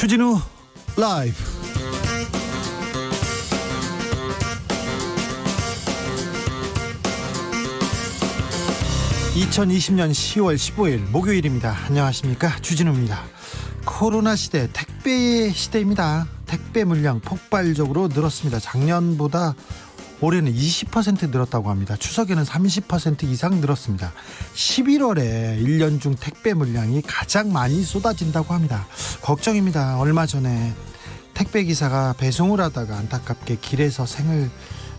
주진우 라이브. 2020년 10월 15일 목요일입니다. 안녕하십니까, 주진우입니다. 코로나 시대, 택배의 시대입니다. 택배 물량 폭발적으로 늘었습니다. 작년보다 올해는 20% 늘었다고 합니다. 추석에는 30% 이상 늘었습니다. 11월에 1년 중 택배 물량이 가장 많이 쏟아진다고 합니다. 걱정입니다. 얼마 전에 택배 기사가 배송을 하다가 안타깝게 길에서 생을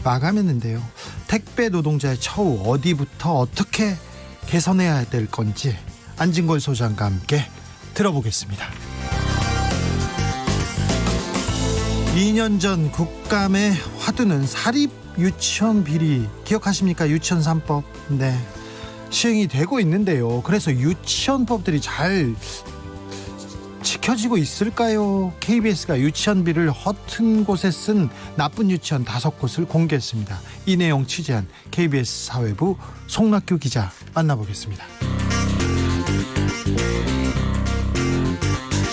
마감했는데요. 택배 노동자의 처우, 어디부터 어떻게 개선해야 될 건지 안진걸 소장과 함께 들어보겠습니다. 2년 전 국감의 화두는 사립 유치원 비리, 기억하십니까? 유치원 3법. 네, 시행이 되고 있는데요. 그래서 유치원법들이 잘 지켜지고 있을까요? KBS가 유치원비를 허튼 곳에 쓴 나쁜 유치원 5곳을 공개했습니다. 이 내용 취재한 KBS 사회부 송락규 기자 만나보겠습니다.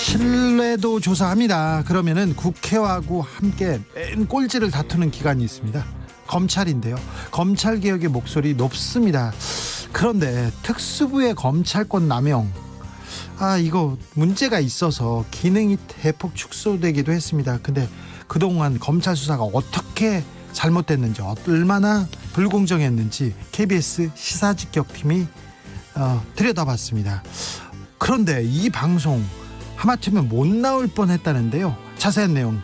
신뢰도 조사합니다. 그러면은 국회하고 함께 맨 꼴찌를 다투는 기관이 있습니다. 검찰인데요. 검찰개혁의 목소리 높습니다. 그런데 특수부의 검찰권 남용, 이거 문제가 있어서 기능이 대폭 축소되기도 했습니다. 근데 그동안 검찰 수사가 어떻게 잘못됐는지, 얼마나 불공정했는지 KBS 시사직격팀이 들여다봤습니다. 그런데 이 방송 하마터면 못 나올 뻔했다는데요. 자세한 내용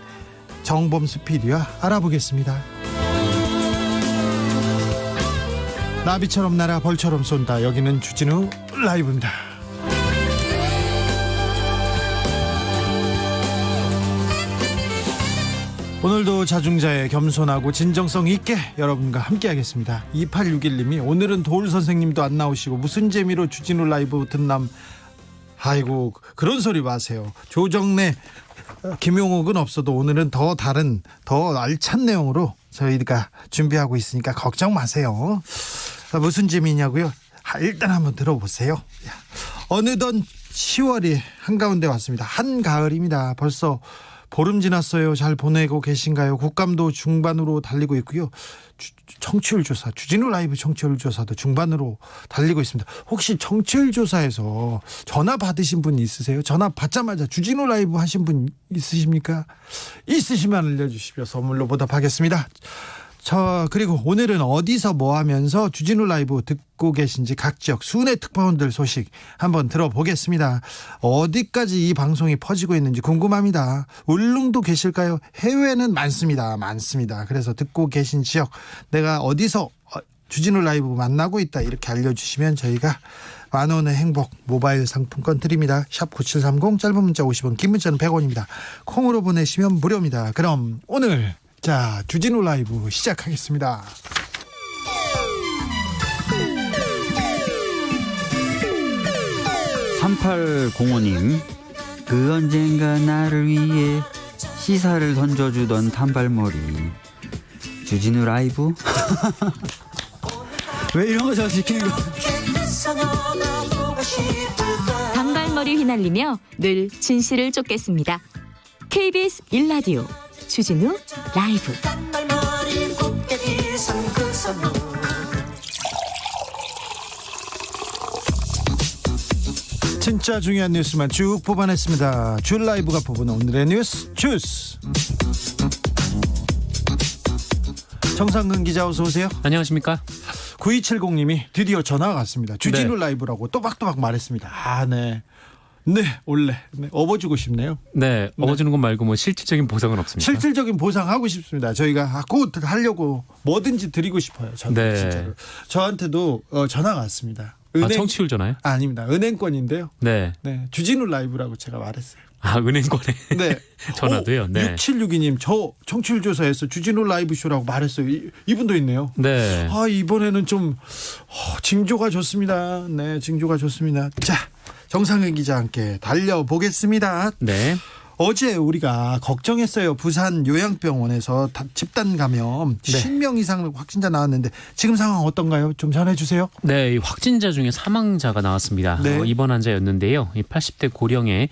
정범수 PD와 알아보겠습니다. 나비처럼 날아 벌처럼 쏜다. 여기는 주진우 라이브입니다. 오늘도 자중자애, 겸손하고 진정성 있게 여러분과 함께 하겠습니다. 2861님이 오늘은 도울 선생님도 안 나오시고 무슨 재미로 주진우 라이브 듣남. 아이고, 그런 소리 마세요. 조정래, 김용옥은 없어도 오늘은 더 다른, 더 알찬 내용으로 저희가 준비하고 있으니까 걱정 마세요. 무슨 재미냐고요? 일단 한번 들어보세요. 어느덧 10월이 한가운데 왔습니다. 한가을입니다. 벌써 보름 지났어요. 잘 보내고 계신가요? 국감도 중반으로 달리고 있고요. 청취율 조사, 주진우 라이브 청취율 조사도 중반으로 달리고 있습니다. 혹시 청취율 조사에서 전화 받으신 분 있으세요? 전화 받자마자 주진우 라이브 하신 분 있으십니까? 있으시면 알려주시면 선물로 보답하겠습니다. 그리고 오늘은 어디서 뭐 하면서 주진우 라이브 듣고 계신지 각 지역 순회 특파원들 소식 한번 들어보겠습니다. 어디까지 이 방송이 퍼지고 있는지 궁금합니다. 울릉도 계실까요? 해외는 많습니다. 그래서 듣고 계신 지역, 내가 어디서 주진우 라이브 만나고 있다, 이렇게 알려주시면 저희가 만원의 행복 모바일 상품권 드립니다. 샵 9730, 짧은 문자 50원, 긴 문자는 100원입니다. 콩으로 보내시면 무료입니다. 그럼 오늘 주진우 라이브 시작하겠습니다. (3805님) 그 언젠가 나를 위해 시사를 던져주던 단발머리 주진우 라이브. 왜 이런 거 저 시키는 거. 단발머리 휘날리며 늘 진실을 쫓겠습니다. KBS 1라디오 주진우 라이브. 진짜 중요한 뉴스만 쭉 뽑아냈습니다. 주 라이브가 뽑은 오늘의 뉴스 주스. 정상근 기자, 어서 오세요. 안녕하십니까. 9270님이 드디어 전화가 왔습니다. 주진우 라이브라고 또박또박 말했습니다. 네, 원래 업어주고 싶네요. 네, 업어주는 것 말고 뭐 실질적인 보상은 없습니다. 실질적인 보상하고 싶습니다. 저희가 곧 하려고 뭐든지 드리고 싶어요. 저는 네. 진짜로. 저한테도 전화가 왔습니다. 청취율 전화요? 아닙니다. 은행권인데요. 네. 주진우 라이브라고 제가 말했어요. 은행권에 네. 전화도요. 네. 6762님, 저 청취율 조사에서 주진우 라이브 쇼라고 말했어요. 이분도 있네요. 네. 이번에는 좀 징조가 좋습니다. 네, 징조가 좋습니다. 자, 정상근 기자와 함께 달려보겠습니다. 네. 어제 우리가 걱정했어요. 부산 요양병원에서 집단 감염 10명 이상 확진자 나왔는데 지금 상황 어떤가요? 좀 전해주세요. 네, 이 확진자 중에 사망자가 나왔습니다. 네. 입원 환자였는데요. 이 80대 고령에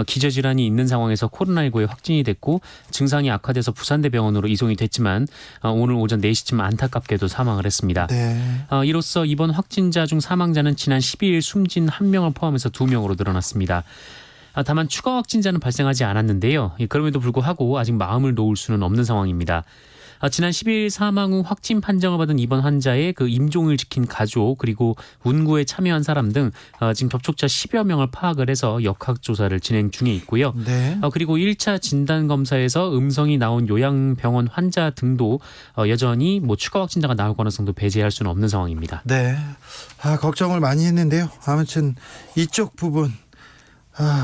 기저질환이 있는 상황에서 코로나19에 확진이 됐고 증상이 악화돼서 부산대병원으로 이송이 됐지만 오늘 오전 4시쯤 안타깝게도 사망을 했습니다. 네. 이로써 이번 확진자 중 사망자는 지난 12일 숨진 1명을 포함해서 2명으로 늘어났습니다. 다만 추가 확진자는 발생하지 않았는데요. 그럼에도 불구하고 아직 마음을 놓을 수는 없는 상황입니다. 지난 12일 사망 후 확진 판정을 받은 이번 환자의 그 임종을 지킨 가족 그리고 운구에 참여한 사람 등 지금 접촉자 10여 명을 파악을 해서 역학조사를 진행 중에 있고요. 네. 그리고 1차 진단검사에서 음성이 나온 요양병원 환자 등도 여전히 뭐 추가 확진자가 나올 가능성도 배제할 수는 없는 상황입니다. 네. 걱정을 많이 했는데요. 아무튼 이쪽 부분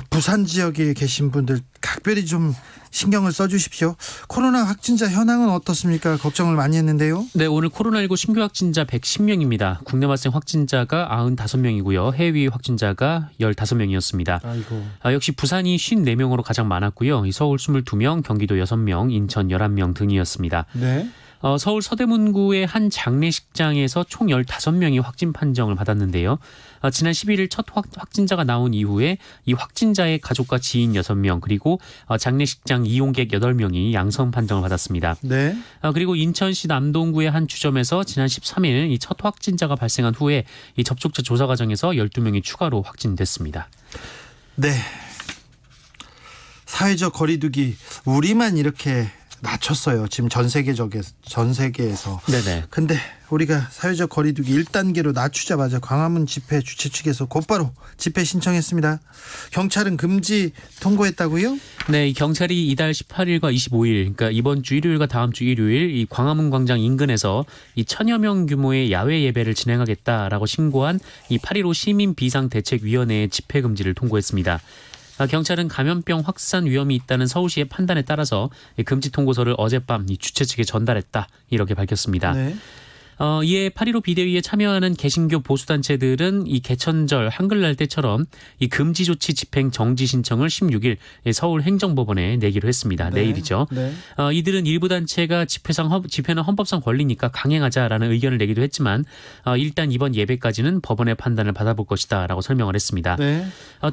부산 지역에 계신 분들 각별히 좀 신경을 써주십시오. 코로나 확진자 현황은 어떻습니까? 걱정을 많이 했는데요. 네, 오늘 코로나19 신규 확진자 110명입니다. 국내 발생 확진자가 95명이고요. 해외 확진자가 15명이었습니다. 아이고. 역시 부산이 54명으로 가장 많았고요. 서울 22명, 경기도 6명, 인천 11명 등이었습니다. 네. 서울 서대문구의 한 장례식장에서 총 15명이 확진 판정을 받았는데요. 지난 11일 첫 확진자가 나온 이후에 이 확진자의 가족과 지인 6명 그리고 장례식장 이용객 8명이 양성 판정을 받았습니다. 네. 그리고 인천시 남동구의 한 주점에서 지난 13일 이 첫 확진자가 발생한 후에 이 접촉자 조사 과정에서 12명이 추가로 확진됐습니다. 네. 사회적 거리두기 우리만 이렇게 낮췄어요. 지금 전 세계에서. 네네. 근데 우리가 사회적 거리두기 1단계로 낮추자마자 광화문 집회 주최 측에서 곧바로 집회 신청했습니다. 경찰은 금지 통보했다고요? 네, 이 경찰이 이달 18일과 25일, 그러니까 이번 주 일요일과 다음 주 일요일 이 광화문 광장 인근에서 이 1000여 명 규모의 야외 예배를 진행하겠다라고 신고한 이 8.15 시민 비상대책위원회의 집회 금지를 통보했습니다. 경찰은 감염병 확산 위험이 있다는 서울시의 판단에 따라서 금지 통고서를 어젯밤 이 주최 측에 전달했다 이렇게 밝혔습니다. 네. 이에 8.15 비대위에 참여하는 개신교 보수단체들은 이 개천절 한글날 때처럼 이 금지 조치 집행 정지 신청을 16일 서울 행정법원에 내기로 했습니다. 네. 내일이죠. 네. 이들은 일부 단체가 집회는 헌법상 권리니까 강행하자라는 의견을 내기도 했지만 일단 이번 예배까지는 법원의 판단을 받아볼 것이다라고 설명을 했습니다. 네.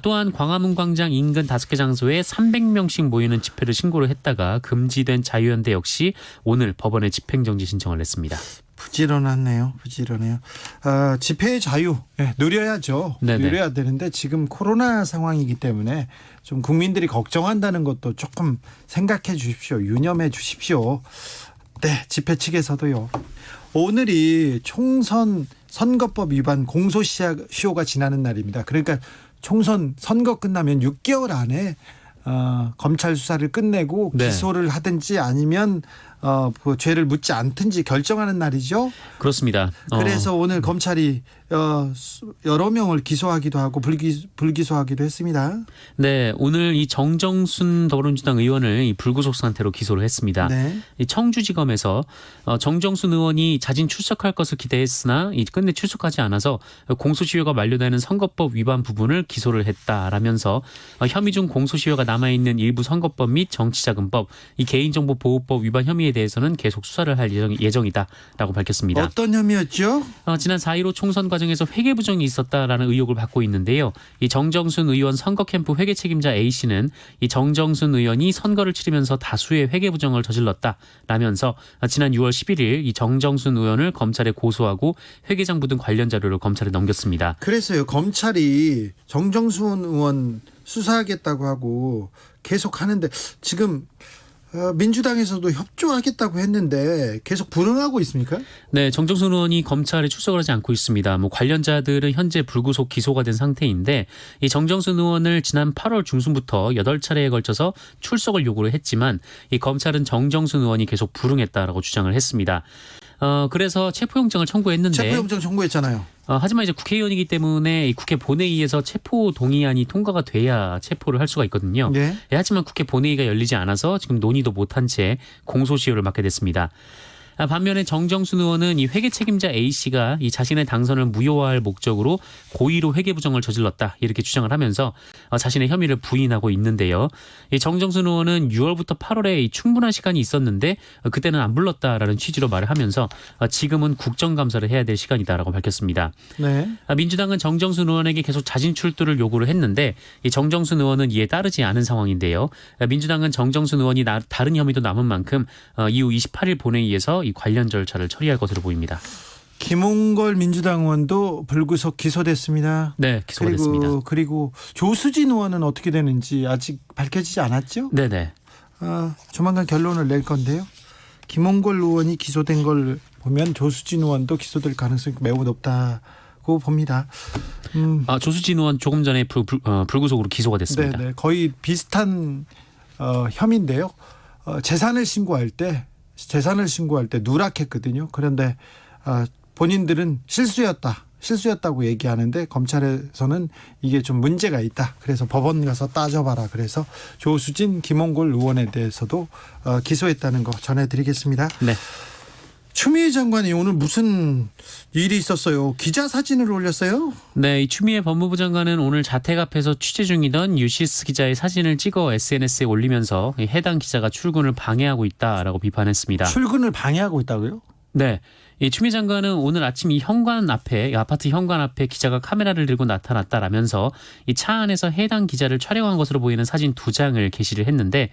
또한 광화문 광장 인근 5개 장소에 300명씩 모이는 집회를 신고를 했다가 금지된 자유연대 역시 오늘 법원에 집행정지 신청을 냈습니다. 부지런하네요. 집회의 자유 누려야죠. 네네. 누려야 되는데 지금 코로나 상황이기 때문에 좀 국민들이 걱정한다는 것도 조금 생각해 주십시오. 유념해 주십시오. 네, 집회 측에서도요. 오늘이 총선 선거법 위반 공소시효가 지나는 날입니다. 그러니까 총선 선거 끝나면 6개월 안에 검찰 수사를 끝내고 네. 기소를 하든지 아니면 그 죄를 묻지 않든지 결정하는 날이죠. 그렇습니다. 그래서 오늘 검찰이 여러 명을 기소하기도 하고 불기소하기도 했습니다. 네, 오늘 이 정정순 더불어민주당 의원을 이 불구속 상태로 기소를 했습니다. 네. 이 청주지검에서 정정순 의원이 자진 출석할 것을 기대했으나 끝내 출석하지 않아서 공소시효가 만료되는 선거법 위반 부분을 기소를 했다라면서 혐의 중 공소시효가 남아있는 일부 선거법 및 정치자금법, 이 개인정보보호법 위반 혐의에 대해서는 계속 수사를 할 예정이다라고 밝혔습니다. 어떤 혐의였죠? 지난 4.15 총선 과정에서 회계 부정이 있었다라는 의혹을 받고 있는데요. 이 정정순 의원 선거 캠프 회계 책임자 A씨는 이 정정순 의원이 선거를 치르면서 다수의 회계 부정을 저질렀다라면서 지난 6월 11일 이 정정순 의원을 검찰에 고소하고 회계장부 등 관련 자료를 검찰에 넘겼습니다. 그래서요. 검찰이 정정순 의원 수사하겠다고 하고 계속 하는데 지금 민주당에서도 협조하겠다고 했는데 계속 불응하고 있습니까? 네, 정정순 의원이 검찰에 출석을 하지 않고 있습니다. 관련자들은 현재 불구속 기소가 된 상태인데 이 정정순 의원을 지난 8월 중순부터 8차례에 걸쳐서 출석을 요구를 했지만 이 검찰은 정정순 의원이 계속 불응했다라고 주장을 했습니다. 그래서 체포영장을 청구했는데 체포영장 청구했잖아요. 하지만 이제 국회의원이기 때문에 이 국회 본회의에서 체포 동의안이 통과가 돼야 체포를 할 수가 있거든요. 네. 하지만 국회 본회의가 열리지 않아서 지금 논의도 못한 채 공소시효를 맞게 됐습니다. 반면에 정정순 의원은 이 회계 책임자 A씨가 이 자신의 당선을 무효화할 목적으로 고의로 회계 부정을 저질렀다 이렇게 주장을 하면서 자신의 혐의를 부인하고 있는데요. 이 정정순 의원은 6월부터 8월에 충분한 시간이 있었는데 그때는 안 불렀다라는 취지로 말을 하면서 지금은 국정감사를 해야 될 시간이다라고 밝혔습니다. 네. 민주당은 정정순 의원에게 계속 자진 출두를 요구를 했는데 이 정정순 의원은 이에 따르지 않은 상황인데요. 민주당은 정정순 의원이 다른 혐의도 남은 만큼 이후 28일 본회의에서 이 관련 절차를 처리할 것으로 보입니다. 김홍걸 민주당 의원도 불구속 기소됐습니다. 네, 기소가 됐습니다. 그리고 조수진 의원은 어떻게 되는지 아직 밝혀지지 않았죠? 네네. 조만간 결론을 낼 건데요. 김홍걸 의원이 기소된 걸 보면 조수진 의원도 기소될 가능성이 매우 높다고 봅니다. 조수진 의원 조금 전에 불구속으로 기소가 됐습니다. 네, 거의 비슷한 혐의인데요. 재산을 신고할 때 누락했거든요. 그런데 본인들은 실수였다고 얘기하는데 검찰에서는 이게 좀 문제가 있다. 그래서 법원 가서 따져봐라. 그래서 조수진, 김홍걸 의원에 대해서도 기소했다는 거 전해드리겠습니다. 네. 추미애 장관이 오늘 무슨 일이 있었어요? 기자 사진을 올렸어요? 네, 이 추미애 법무부 장관은 오늘 자택 앞에서 취재 중이던 뉴시스 기자의 사진을 찍어 SNS에 올리면서 해당 기자가 출근을 방해하고 있다라고 비판했습니다. 출근을 방해하고 있다고요? 네. 이 추미애 장관은 오늘 아침 이 아파트 현관 앞에 기자가 카메라를 들고 나타났다라면서 이 차 안에서 해당 기자를 촬영한 것으로 보이는 사진 2장을 게시를 했는데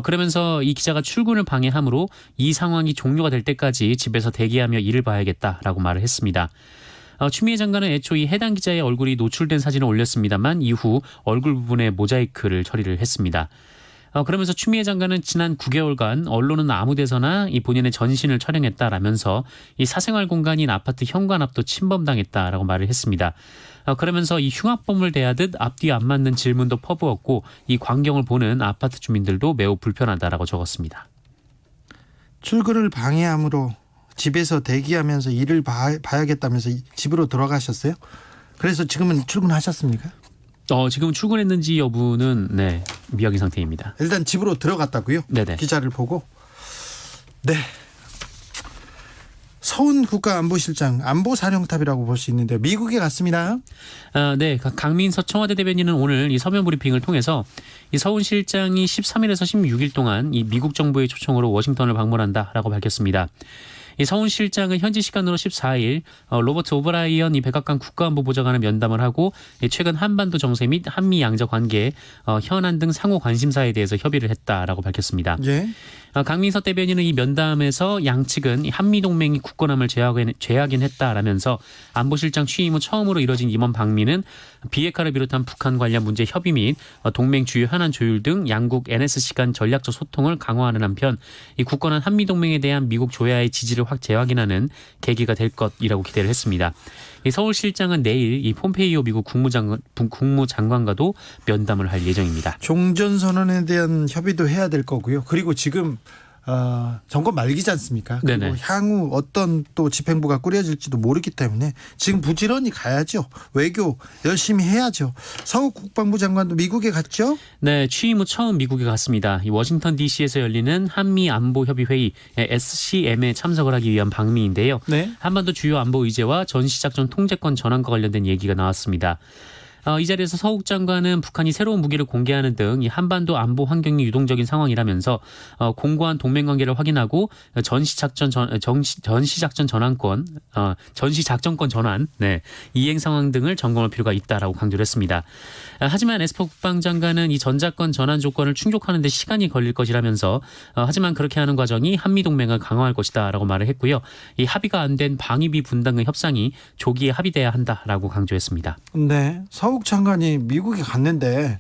그러면서 이 기자가 출근을 방해하므로 이 상황이 종료가 될 때까지 집에서 대기하며 일을 봐야겠다라고 말을 했습니다. 추미애 장관은 애초 이 해당 기자의 얼굴이 노출된 사진을 올렸습니다만 이후 얼굴 부분에 모자이크를 처리를 했습니다. 그러면서 추미애 장관은 지난 9개월간 언론은 아무 데서나 이 본인의 전신을 촬영했다라면서 이 사생활 공간인 아파트 현관 앞도 침범당했다라고 말을 했습니다. 그러면서 이 흉악범을 대하듯 앞뒤 안 맞는 질문도 퍼부었고 이 광경을 보는 아파트 주민들도 매우 불편하다라고 적었습니다. 출근을 방해함으로 집에서 대기하면서 일을 봐야겠다면서 집으로 들어가셨어요? 그래서 지금은 출근하셨습니까? 지금 출근했는지 여부는 미확인 상태입니다. 일단 집으로 들어갔다고요? 네네. 기자를 보고. 네. 서훈 국가안보실장 안보사령탑이라고 볼 수 있는데 미국에 갔습니다. 네, 강민서 청와대 대변인은 오늘 이 서면 브리핑을 통해서 이 서훈 실장이 13일에서 16일 동안 이 미국 정부의 초청으로 워싱턴을 방문한다라고 밝혔습니다. 이 서훈 실장은 현지 시간으로 14일 로버트 오브라이언 이 백악관 국가안보보좌관을 면담을 하고 최근 한반도 정세 및 한미 양자 관계 현안 등 상호 관심사에 대해서 협의를 했다라고 밝혔습니다. 예. 강민서 대변인은 이 면담에서 양측은 한미 동맹이 굳건함을 제하긴 했다라면서 안보실장 취임 후 처음으로 이뤄진 이번 방미는 비핵화를 비롯한 북한 관련 문제 협의 및 동맹 주요 현안 조율 등 양국 NSC 간 전략적 소통을 강화하는 한편 이 굳건한 한미 동맹에 대한 미국 조야의 지지를 재확인하는 계기가 될 것이라고 기대를 했습니다. 이 서울실장은 내일 이 폼페이오 미국 국무장관과도 면담을 할 예정입니다. 종전선언에 대한 협의도 해야 될 거고요. 그리고 지금 정권 말기지 않습니까? 그리고 네네. 향후 어떤 또 집행부가 꾸려질지도 모르기 때문에 지금 부지런히 가야죠. 외교 열심히 해야죠. 서욱 국방부 장관도 미국에 갔죠? 네, 취임 후 처음 미국에 갔습니다. 이 워싱턴 DC에서 열리는 한미 안보 협의 회의 SCM에 참석을 하기 위한 방미인데요. 네. 한반도 주요 안보 의제와 전시작전 통제권 전환과 관련된 얘기가 나왔습니다. 이 자리에서 서욱 장관은 북한이 새로운 무기를 공개하는 등 이 한반도 안보 환경이 유동적인 상황이라면서 공고한 동맹 관계를 확인하고 전시작전권 전환, 이행 상황 등을 점검할 필요가 있다라고 강조를 했습니다. 하지만 에스퍼 국방장관은 이 전자권 전환 조건을 충족하는 데 시간이 걸릴 것이라면서 하지만 그렇게 하는 과정이 한미 동맹을 강화할 것이다라고 말을 했고요. 이 합의가 안 된 방위비 분담금 협상이 조기에 합의돼야 한다라고 강조했습니다. 네. 서욱 장관이 미국에 갔는데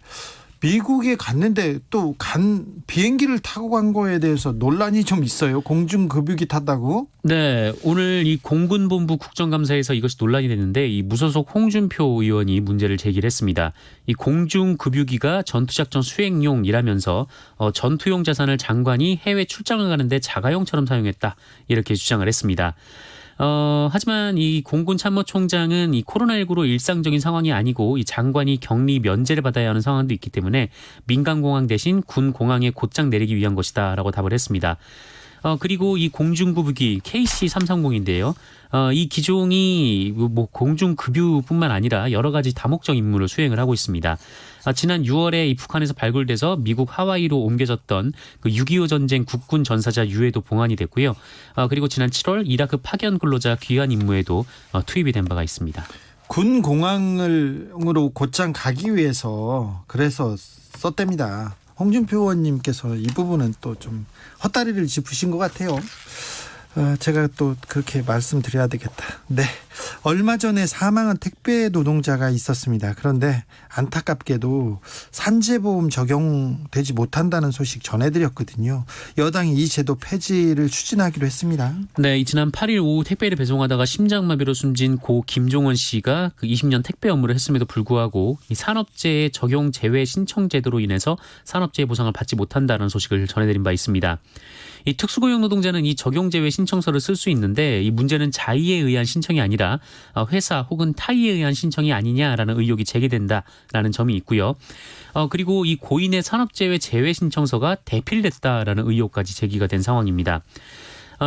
또 비행기를 타고 간 거에 대해서 논란이 좀 있어요. 공중급유기 탔다고? 네, 오늘 이 공군본부 국정감사에서 이것이 논란이 됐는데 이 무소속 홍준표 의원이 문제를 제기를 했습니다. 이 공중급유기가 전투작전 수행용이라면서 전투용 자산을 장관이 해외 출장을 가는데 자가용처럼 사용했다 이렇게 주장을 했습니다. 하지만 이 공군 참모총장은 이 코로나19로 일상적인 상황이 아니고 이 장관이 격리 면제를 받아야 하는 상황도 있기 때문에 민간 공항 대신 군 공항에 곧장 내리기 위한 것이다라고 답을 했습니다. 그리고 이 공중급유기 KC330인데요. 이 기종이 뭐 공중급유뿐만 아니라 여러 가지 다목적 임무를 수행을 하고 있습니다. 지난 6월에 이 북한에서 발굴돼서 미국 하와이로 옮겨졌던 그 6.25 전쟁 국군 전사자 유해도 봉안이 됐고요. 그리고 지난 7월 이라크 파견 근로자 귀환 임무에도 투입이 된 바가 있습니다. 군 공항으로 곧장 가기 위해서 그래서 썼답니다. 홍준표 의원님께서 이 부분은 또 좀 헛다리를 짚으신 것 같아요. 제가 또 그렇게 말씀드려야 되겠다. 네, 얼마 전에 사망한 택배 노동자가 있었습니다. 그런데 안타깝게도 산재보험 적용되지 못한다는 소식 전해드렸거든요. 여당이 이 제도 폐지를 추진하기로 했습니다. 네, 지난 8일 오후 택배를 배송하다가 심장마비로 숨진 고 김종원 씨가 그 20년 택배 업무를 했음에도 불구하고 이 산업재해 적용 제외 신청 제도로 인해서 산업재해 보상을 받지 못한다는 소식을 전해드린 바 있습니다. 이 특수고용 노동자는 이 적용제외 신청서를 쓸 수 있는데 이 문제는 자의에 의한 신청이 아니라 회사 혹은 타의에 의한 신청이 아니냐라는 의혹이 제기된다라는 점이 있고요. 그리고 이 고인의 산업재해 제외 신청서가 대필됐다라는 의혹까지 제기가 된 상황입니다.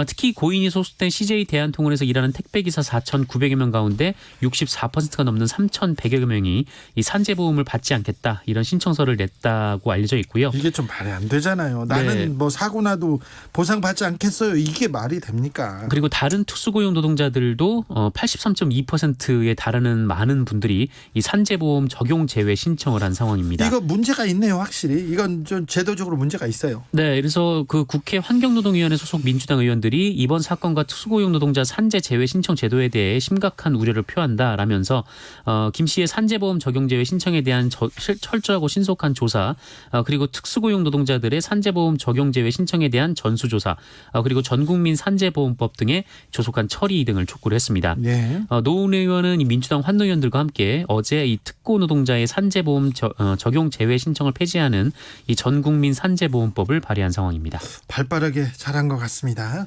특히 고인이 소속된 CJ 대한통운에서 일하는 택배기사 4,900여 명 가운데 64%가 넘는 3,100여 명이 이 산재보험을 받지 않겠다 이런 신청서를 냈다고 알려져 있고요. 이게 좀 말이 안 되잖아요. 나는 네. 뭐 사고 나도 보상받지 않겠어요. 이게 말이 됩니까? 그리고 다른 특수고용 노동자들도 83.2%에 달하는 많은 분들이 이 산재보험 적용 제외 신청을 한 상황입니다. 이거 문제가 있네요. 확실히 이건 좀 제도적으로 문제가 있어요. 네, 그래서 그 국회 환경노동위원회 소속 민주당 의원들이 이번 사건과 특수고용 노동자 산재 제외 신청 제도에 대해 심각한 우려를 표한다라면서 김 씨의 산재보험 적용 제외 신청에 대한 철저하고 신속한 조사, 그리고 특수고용 노동자들의 산재보험 적용 제외 신청에 대한 전수조사, 그리고 전국민 산재보험법 등의 조속한 처리 등을 촉구를 했습니다. 예. 노웅래 의원은 이 민주당 환노위원들과 함께 어제 이 특고 노동자의 산재보험 적용 제외 신청을 폐지하는 이 전국민 산재보험법을 발의한 상황입니다. 발빠르게 잘한 것 같습니다.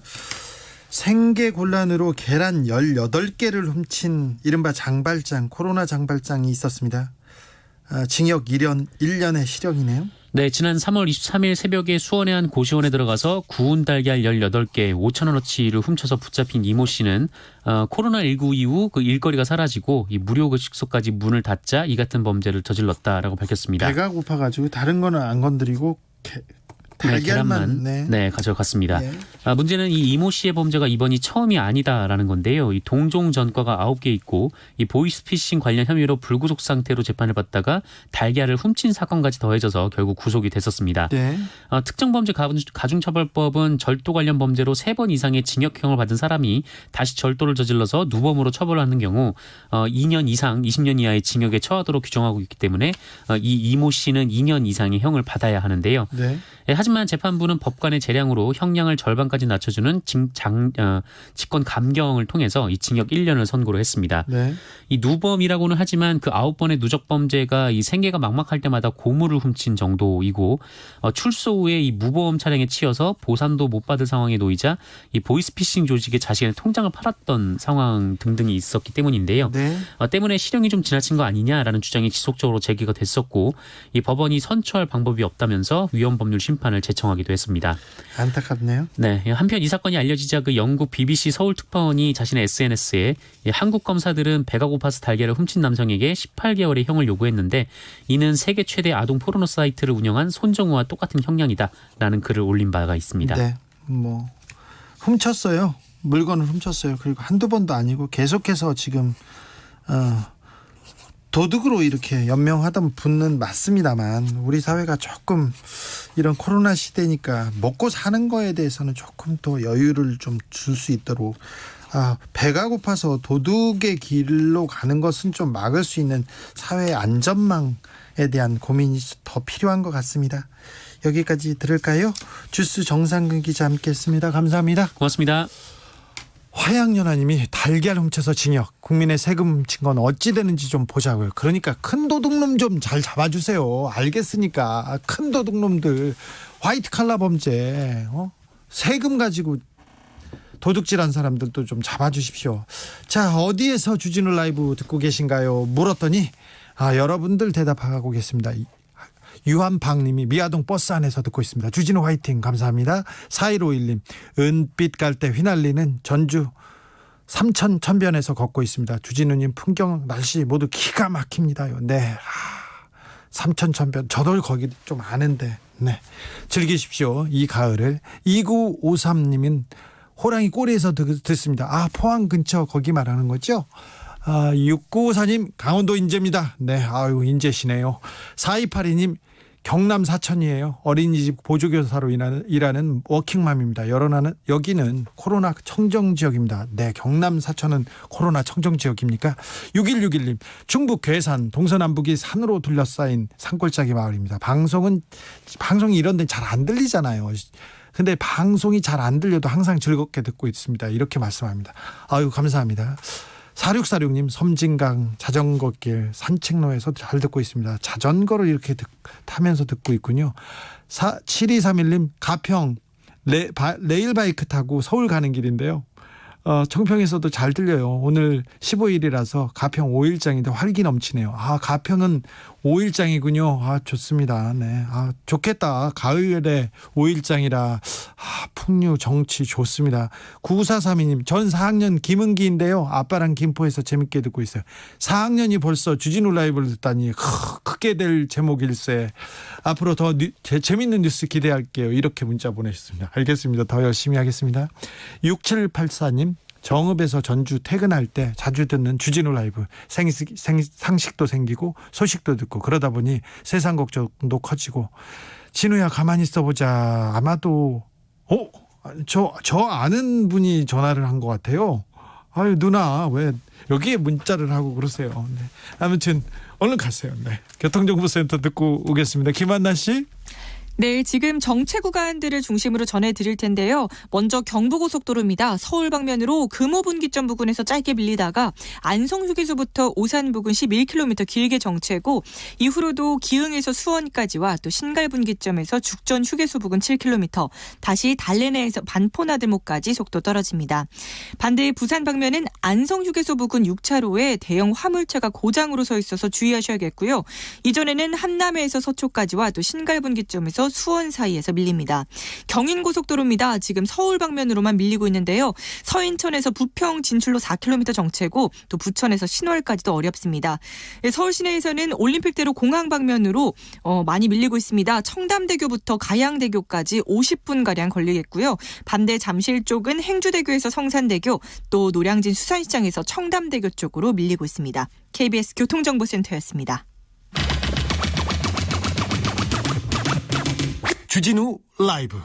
생계 곤란으로 계란 18개를 훔친 이른바 장발장, 코로나 장발장이 있었습니다. 징역 1년의 실형이네요. 네, 지난 3월 23일 새벽에 수원의 한 고시원에 들어가서 구운 달걀 18개 5,000원어치를 훔쳐서 붙잡힌 이모 씨는 코로나19 이후 그 일거리가 사라지고 이 무료급식소까지 문을 닫자 이 같은 범죄를 저질렀다라고 밝혔습니다. 배가 고파가지고 다른 거는 안 건드리고 달걀만 네, 가져갔습니다. 네. 문제는 이 이모 씨의 범죄가 이번이 처음이 아니다라는 건데요. 이 동종 전과가 9개 있고 이 보이스피싱 관련 혐의로 불구속 상태로 재판을 받다가 달걀을 훔친 사건까지 더해져서 결국 구속이 됐었습니다. 네. 특정범죄 가중처벌법은 절도 관련 범죄로 3번 이상의 징역형을 받은 사람이 다시 절도를 저질러서 누범으로 처벌하는 경우 2년 이상 20년 이하의 징역에 처하도록 규정하고 있기 때문에 이 이모 씨는 2년 이상의 형을 받아야 하는데요. 네. 하지만 재판부는 법관의 재량으로 형량을 절반까지 낮춰주는 직권 감경을 통해서 이 징역 1년을 선고를 했습니다. 네. 이 누범이라고는 하지만 그 9번의 누적 범죄가 이 생계가 막막할 때마다 고물을 훔친 정도이고 출소 후에 이 무보험 차량에 치여서 보상도 못 받을 상황에 놓이자 이 보이스피싱 조직에 자신의 통장을 팔았던 상황 등등이 있었기 때문인데요. 네. 때문에 실형이 좀 지나친 거 아니냐라는 주장이 지속적으로 제기가 됐었고 이 법원이 선처할 방법이 없다면서 위헌법률 심판을 제청하기도 했습니다. 안타깝네요. 네, 한편 이 사건이 알려지자 그 영국 BBC 서울 특파원이 자신의 SNS에 한국 검사들은 배가 고파서 달걀을 훔친 남성에게 18개월의 형을 요구했는데 이는 세계 최대 아동 포르노 사이트를 운영한 손정우와 똑같은 형량이다라는 글을 올린 바가 있습니다. 네. 뭐 훔쳤어요. 물건을 훔쳤어요. 그리고 한두 번도 아니고 계속해서 지금 도둑으로 이렇게 연명하던 분은 맞습니다만 우리 사회가 조금 이런 코로나 시대니까 먹고 사는 거에 대해서는 조금 더 여유를 좀 줄 수 있도록 배가 고파서 도둑의 길로 가는 것은 좀 막을 수 있는 사회 안전망에 대한 고민이 더 필요한 것 같습니다. 여기까지 들을까요? 주스 정상근 기자 함께했습니다. 감사합니다. 고맙습니다. 화양연화님이 달걀 훔쳐서 징역, 국민의 세금 훔친 건 어찌 되는지 좀 보자고요. 그러니까 큰 도둑놈 좀 잘 잡아주세요. 알겠으니까 큰 도둑놈들 화이트 칼라 범죄 세금 가지고 도둑질한 사람들도 좀 잡아주십시오. 자, 어디에서 주진우 라이브 듣고 계신가요? 물었더니 여러분들 대답하고 계십니다. 유한박님이 미아동 버스 안에서 듣고 있습니다. 주진우 화이팅 감사합니다. 4151님 은빛 갈 때 휘날리는 전주 삼천 천변에서 걷고 있습니다. 주진우님 풍경 날씨 모두 기가 막힙니다요. 네. 삼천 천변 저도 거기 좀 아는데 네. 즐기십시오. 이 가을을. 2953님은 호랑이 꼬리에서 듣습니다. 포항 근처 거기 말하는 거죠? 6954님 강원도 인제입니다. 네, 아유 인제시네요. 4282님 경남 사천이에요. 어린이집 보조교사로 일하는 워킹맘입니다. 여기는 코로나 청정지역입니다. 네, 경남 사천은 코로나 청정지역입니까? 6161님 충북 괴산 동서남북이 산으로 둘러싸인 산골짜기 마을입니다. 방송이 이런 데는 잘 안 들리잖아요. 근데 방송이 잘 안 들려도 항상 즐겁게 듣고 있습니다. 이렇게 말씀합니다. 아유 감사합니다. 4646님 섬진강 자전거길 산책로에서 잘 듣고 있습니다. 자전거를 이렇게 타면서 듣고 있군요. 7231님 가평 레일바이크 타고 서울 가는 길인데요. 청평에서도 잘 들려요. 오늘 15일이라서 가평 5일장인데 활기 넘치네요. 가평은 5일장이군요. 좋습니다. 네. 좋겠다. 가을에 5일장이라 풍류 정치 좋습니다. 9432님 전 4학년 김은기인데요. 아빠랑 김포에서 재밌게 듣고 있어요. 4학년이 벌써 주진우 라이브를 듣다니 크게 될 제목일세. 앞으로 더 재밌는 뉴스 기대할게요. 이렇게 문자 보내셨습니다. 알겠습니다. 더 열심히 하겠습니다. 6784님 정읍에서 전주 퇴근할 때 자주 듣는 주진우 라이브 상식도 생기고 소식도 듣고 그러다 보니 세상 걱정도 커지고 진우야 가만히 있어보자. 아마도 저 아는 분이 전화를 한 것 같아요. 아유 누나 왜 여기에 문자를 하고 그러세요. 네. 아무튼 얼른 가세요. 네. 교통정보센터 듣고 오겠습니다. 김한나 씨. 네, 지금 정체 구간들을 중심으로 전해드릴 텐데요. 먼저 경부고속도로입니다. 서울 방면으로 금호분기점 부근에서 짧게 밀리다가 안성휴게소부터 오산 부근 11km 길게 정체고 이후로도 기흥에서 수원까지와 또 신갈분기점에서 죽전 휴게소 부근 7km 다시 달래내에서 반포나들목까지 속도 떨어집니다. 반대 부산 방면은 안성휴게소 부근 6차로에 대형 화물차가 고장으로 서 있어서 주의하셔야겠고요. 이전에는 한남에서 서초까지와 또 신갈분기점에서 수원 사이에서 밀립니다. 경인고속도로입니다. 지금 서울 방면으로만 밀리고 있는데요. 서인천에서 부평 진출로 4km 정체고 또 부천에서 신월까지도 어렵습니다. 서울 시내에서는 올림픽대로 공항 방면으로 많이 밀리고 있습니다. 청담대교부터 가양대교까지 50분가량 걸리겠고요. 반대 잠실 쪽은 행주대교에서 성산대교 또 노량진 수산시장에서 청담대교 쪽으로 밀리고 있습니다. KBS 교통정보센터였습니다. 주진우 라이브.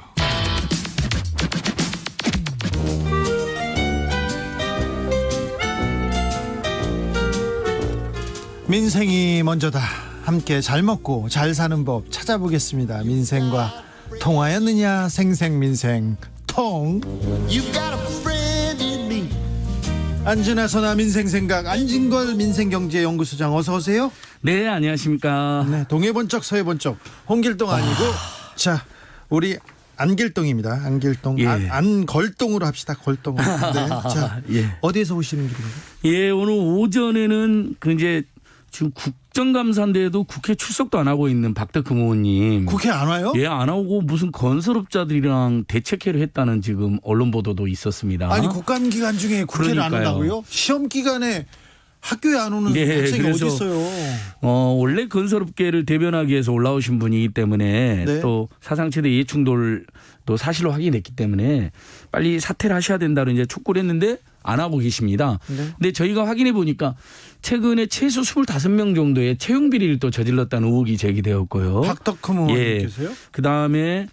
민생이 먼저다. 함께 잘 먹고 잘 사는 법 찾아보겠습니다. 민생과 통하였느냐. 생생민생 통. 안진아 선아 민생생각 안진걸 민생경제연구소장 어서 오세요. 네, 안녕하십니까. 네, 동해번쩍 서해번쩍 홍길동 아니고 자 우리 안길동입니다. 안길동. 예. 안걸동으로 합시다. 걸동. 네. 자 예. 어디에서 오시는 길인가요? 예, 오늘 오전에는 이제 지금 국정감사인데도 국회 출석도 안 하고 있는 박덕흠 의원님. 국회 안 와요? 예, 안 오고 무슨 건설업자들이랑 대책회를 했다는 지금 언론 보도도 있었습니다. 아니 국감 기간 중에 국회를 안 그러니까요. 온다고요? 시험 기간에 학교에 안 오는 예, 학생이 어디 그래서 있어요? 원래 건설업계를 대변하기 위해서 올라오신 분이기 때문에 네. 또 사상체대 이해충돌도 사실로 확인됐기 때문에 빨리 사퇴를 하셔야 된다는 이제 촉구를 했는데 안 하고 계십니다. 네. 근데 저희가 확인해 보니까 최근에 최소 25명 정도의 채용 비리를 또 저질렀다는 의혹이 제기되었고요. 박덕흠 의원님께서요? 그다음에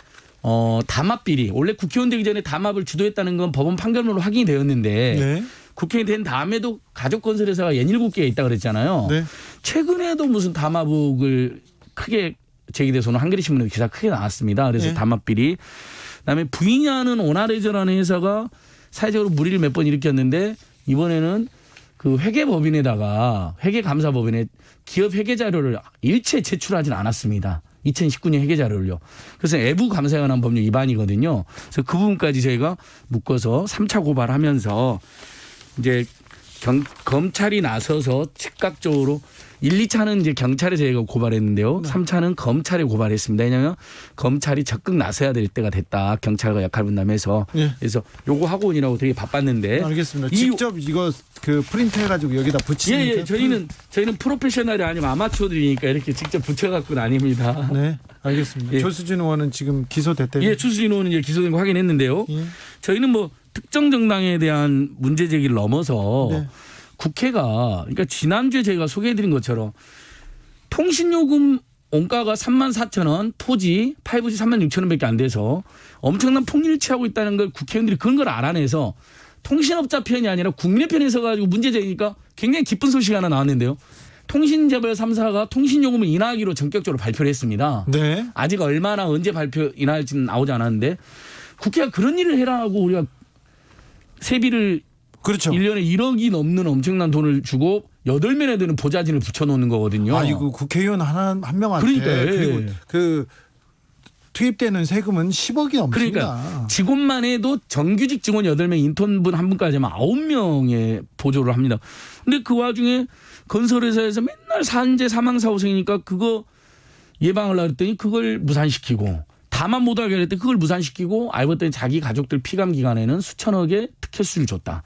담합 비리. 원래 국회의원 되기 전에 담합을 주도했다는 건 법원 판결문으로 확인이 되었는데 네. 국회의원 된 다음에도 가족건설회사가 67개에 있다 그랬잖아요. 네. 최근에도 무슨 담합 의혹을 크게 제기돼서 오늘 한겨레 신문에 기사 크게 나왔습니다. 그래서 네. 담합 비리. 그다음에 부인이 하는 오나레저라는 회사가 사회적으로 물의를 몇 번 일으켰는데 이번에는 그 회계법인에다가 회계감사법인에 기업 회계 자료를 일체 제출하지는 않았습니다. 2019년 회계 자료를요. 그래서 외부 감사에 관한 법률 위반이거든요. 그래서 그 부분까지 저희가 묶어서 3차 고발하면서 이제 검찰이 나서서 즉각적으로 1, 2차는 이제 경찰에 저희가 고발했는데요. 3차는 검찰에 고발했습니다. 왜냐하면 검찰이 적극 나서야 될 때가 됐다. 경찰과 역할 분담해서. 예. 그래서 요거 하고 오느라고 되게 바빴는데. 알겠습니다. 이- 직접 이거 그 프린트 해가지고 여기다 붙이는. 예, 저희는 프로페셔널이 아니면 아마추어들이니까 이렇게 직접 붙여갖고는 아닙니다. 네, 알겠습니다. 예. 조수진 의원은 지금 기소됐대요. 예, 추수진 의원은 이제 기소된 거 확인했는데요. 예. 저희는 뭐 특정 정당에 대한 문제 제기를 넘어서 네. 국회가 그러니까 지난주에 저희가 소개해드린 것처럼 통신요금 원가가 34,000원, 4G, 5G 36,000원밖에 안 돼서 엄청난 폭리를 취하고 있다는 걸 국회의원들이 그런 걸 알아내서 통신업자 편이 아니라 국민의 편에 서가지고 문제 제기니까 굉장히 기쁜 소식이 하나 나왔는데요. 통신재벌 3사가 통신요금을 인하하기로 전격적으로 발표를 했습니다. 네. 아직 얼마나 언제 발표 인하할지는 나오지 않았는데 국회가 그런 일을 해라고 우리가 세비를 그렇죠. 1년에 1억이 넘는 엄청난 돈을 주고 8면에 드는 보좌진을 붙여놓는 거거든요. 아이고 국회의원 한 명한테 그러니까요. 그리고 예. 그 투입되는 세금은 10억이 넘습니다. 그러니까 직원만 해도 정규직 직원 8명, 인턴분 한 분까지 하면 9명의 보조를 합니다. 근데 그 와중에 건설회사에서 맨날 산재 사망사고생이니까 그거 예방하려고 했더니 그걸 무산시키고 다만 못하게 했더니 그걸 무산시키고 알고 봤더니 자기 가족들 피감 기간에는 수천억의 특혜 수주를 줬다.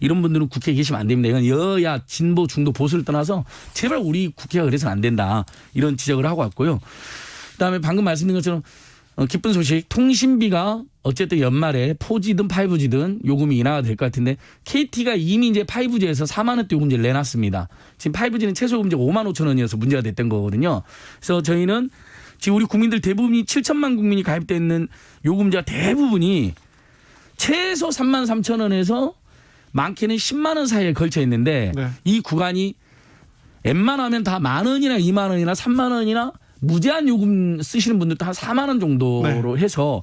이런 분들은 국회에 계시면 안 됩니다. 이건 여야 진보 중도 보수를 떠나서 제발 우리 국회가 그래서는 안 된다. 이런 지적을 하고 왔고요. 그다음에 방금 말씀드린 것처럼 기쁜 소식 통신비가 어쨌든 연말에 4G든 5G든 요금이 인하가 될 것 같은데 KT가 이미 이제 5G에서 4만 원대 요금제를 내놨습니다. 지금 5G는 최소 요금제가 5만 5천 원이어서 문제가 됐던 거거든요. 그래서 저희는 지금 우리 국민들 대부분이 7천만 국민이 가입돼 있는 요금제가 대부분이 최소 3만 3천 원에서 많게는 10만 원 사이에 걸쳐 있는데 네. 이 구간이 웬만하면 다 만 원이나 2만 원이나 3만 원이나 무제한 요금 쓰시는 분들도 한 4만 원 정도로 해서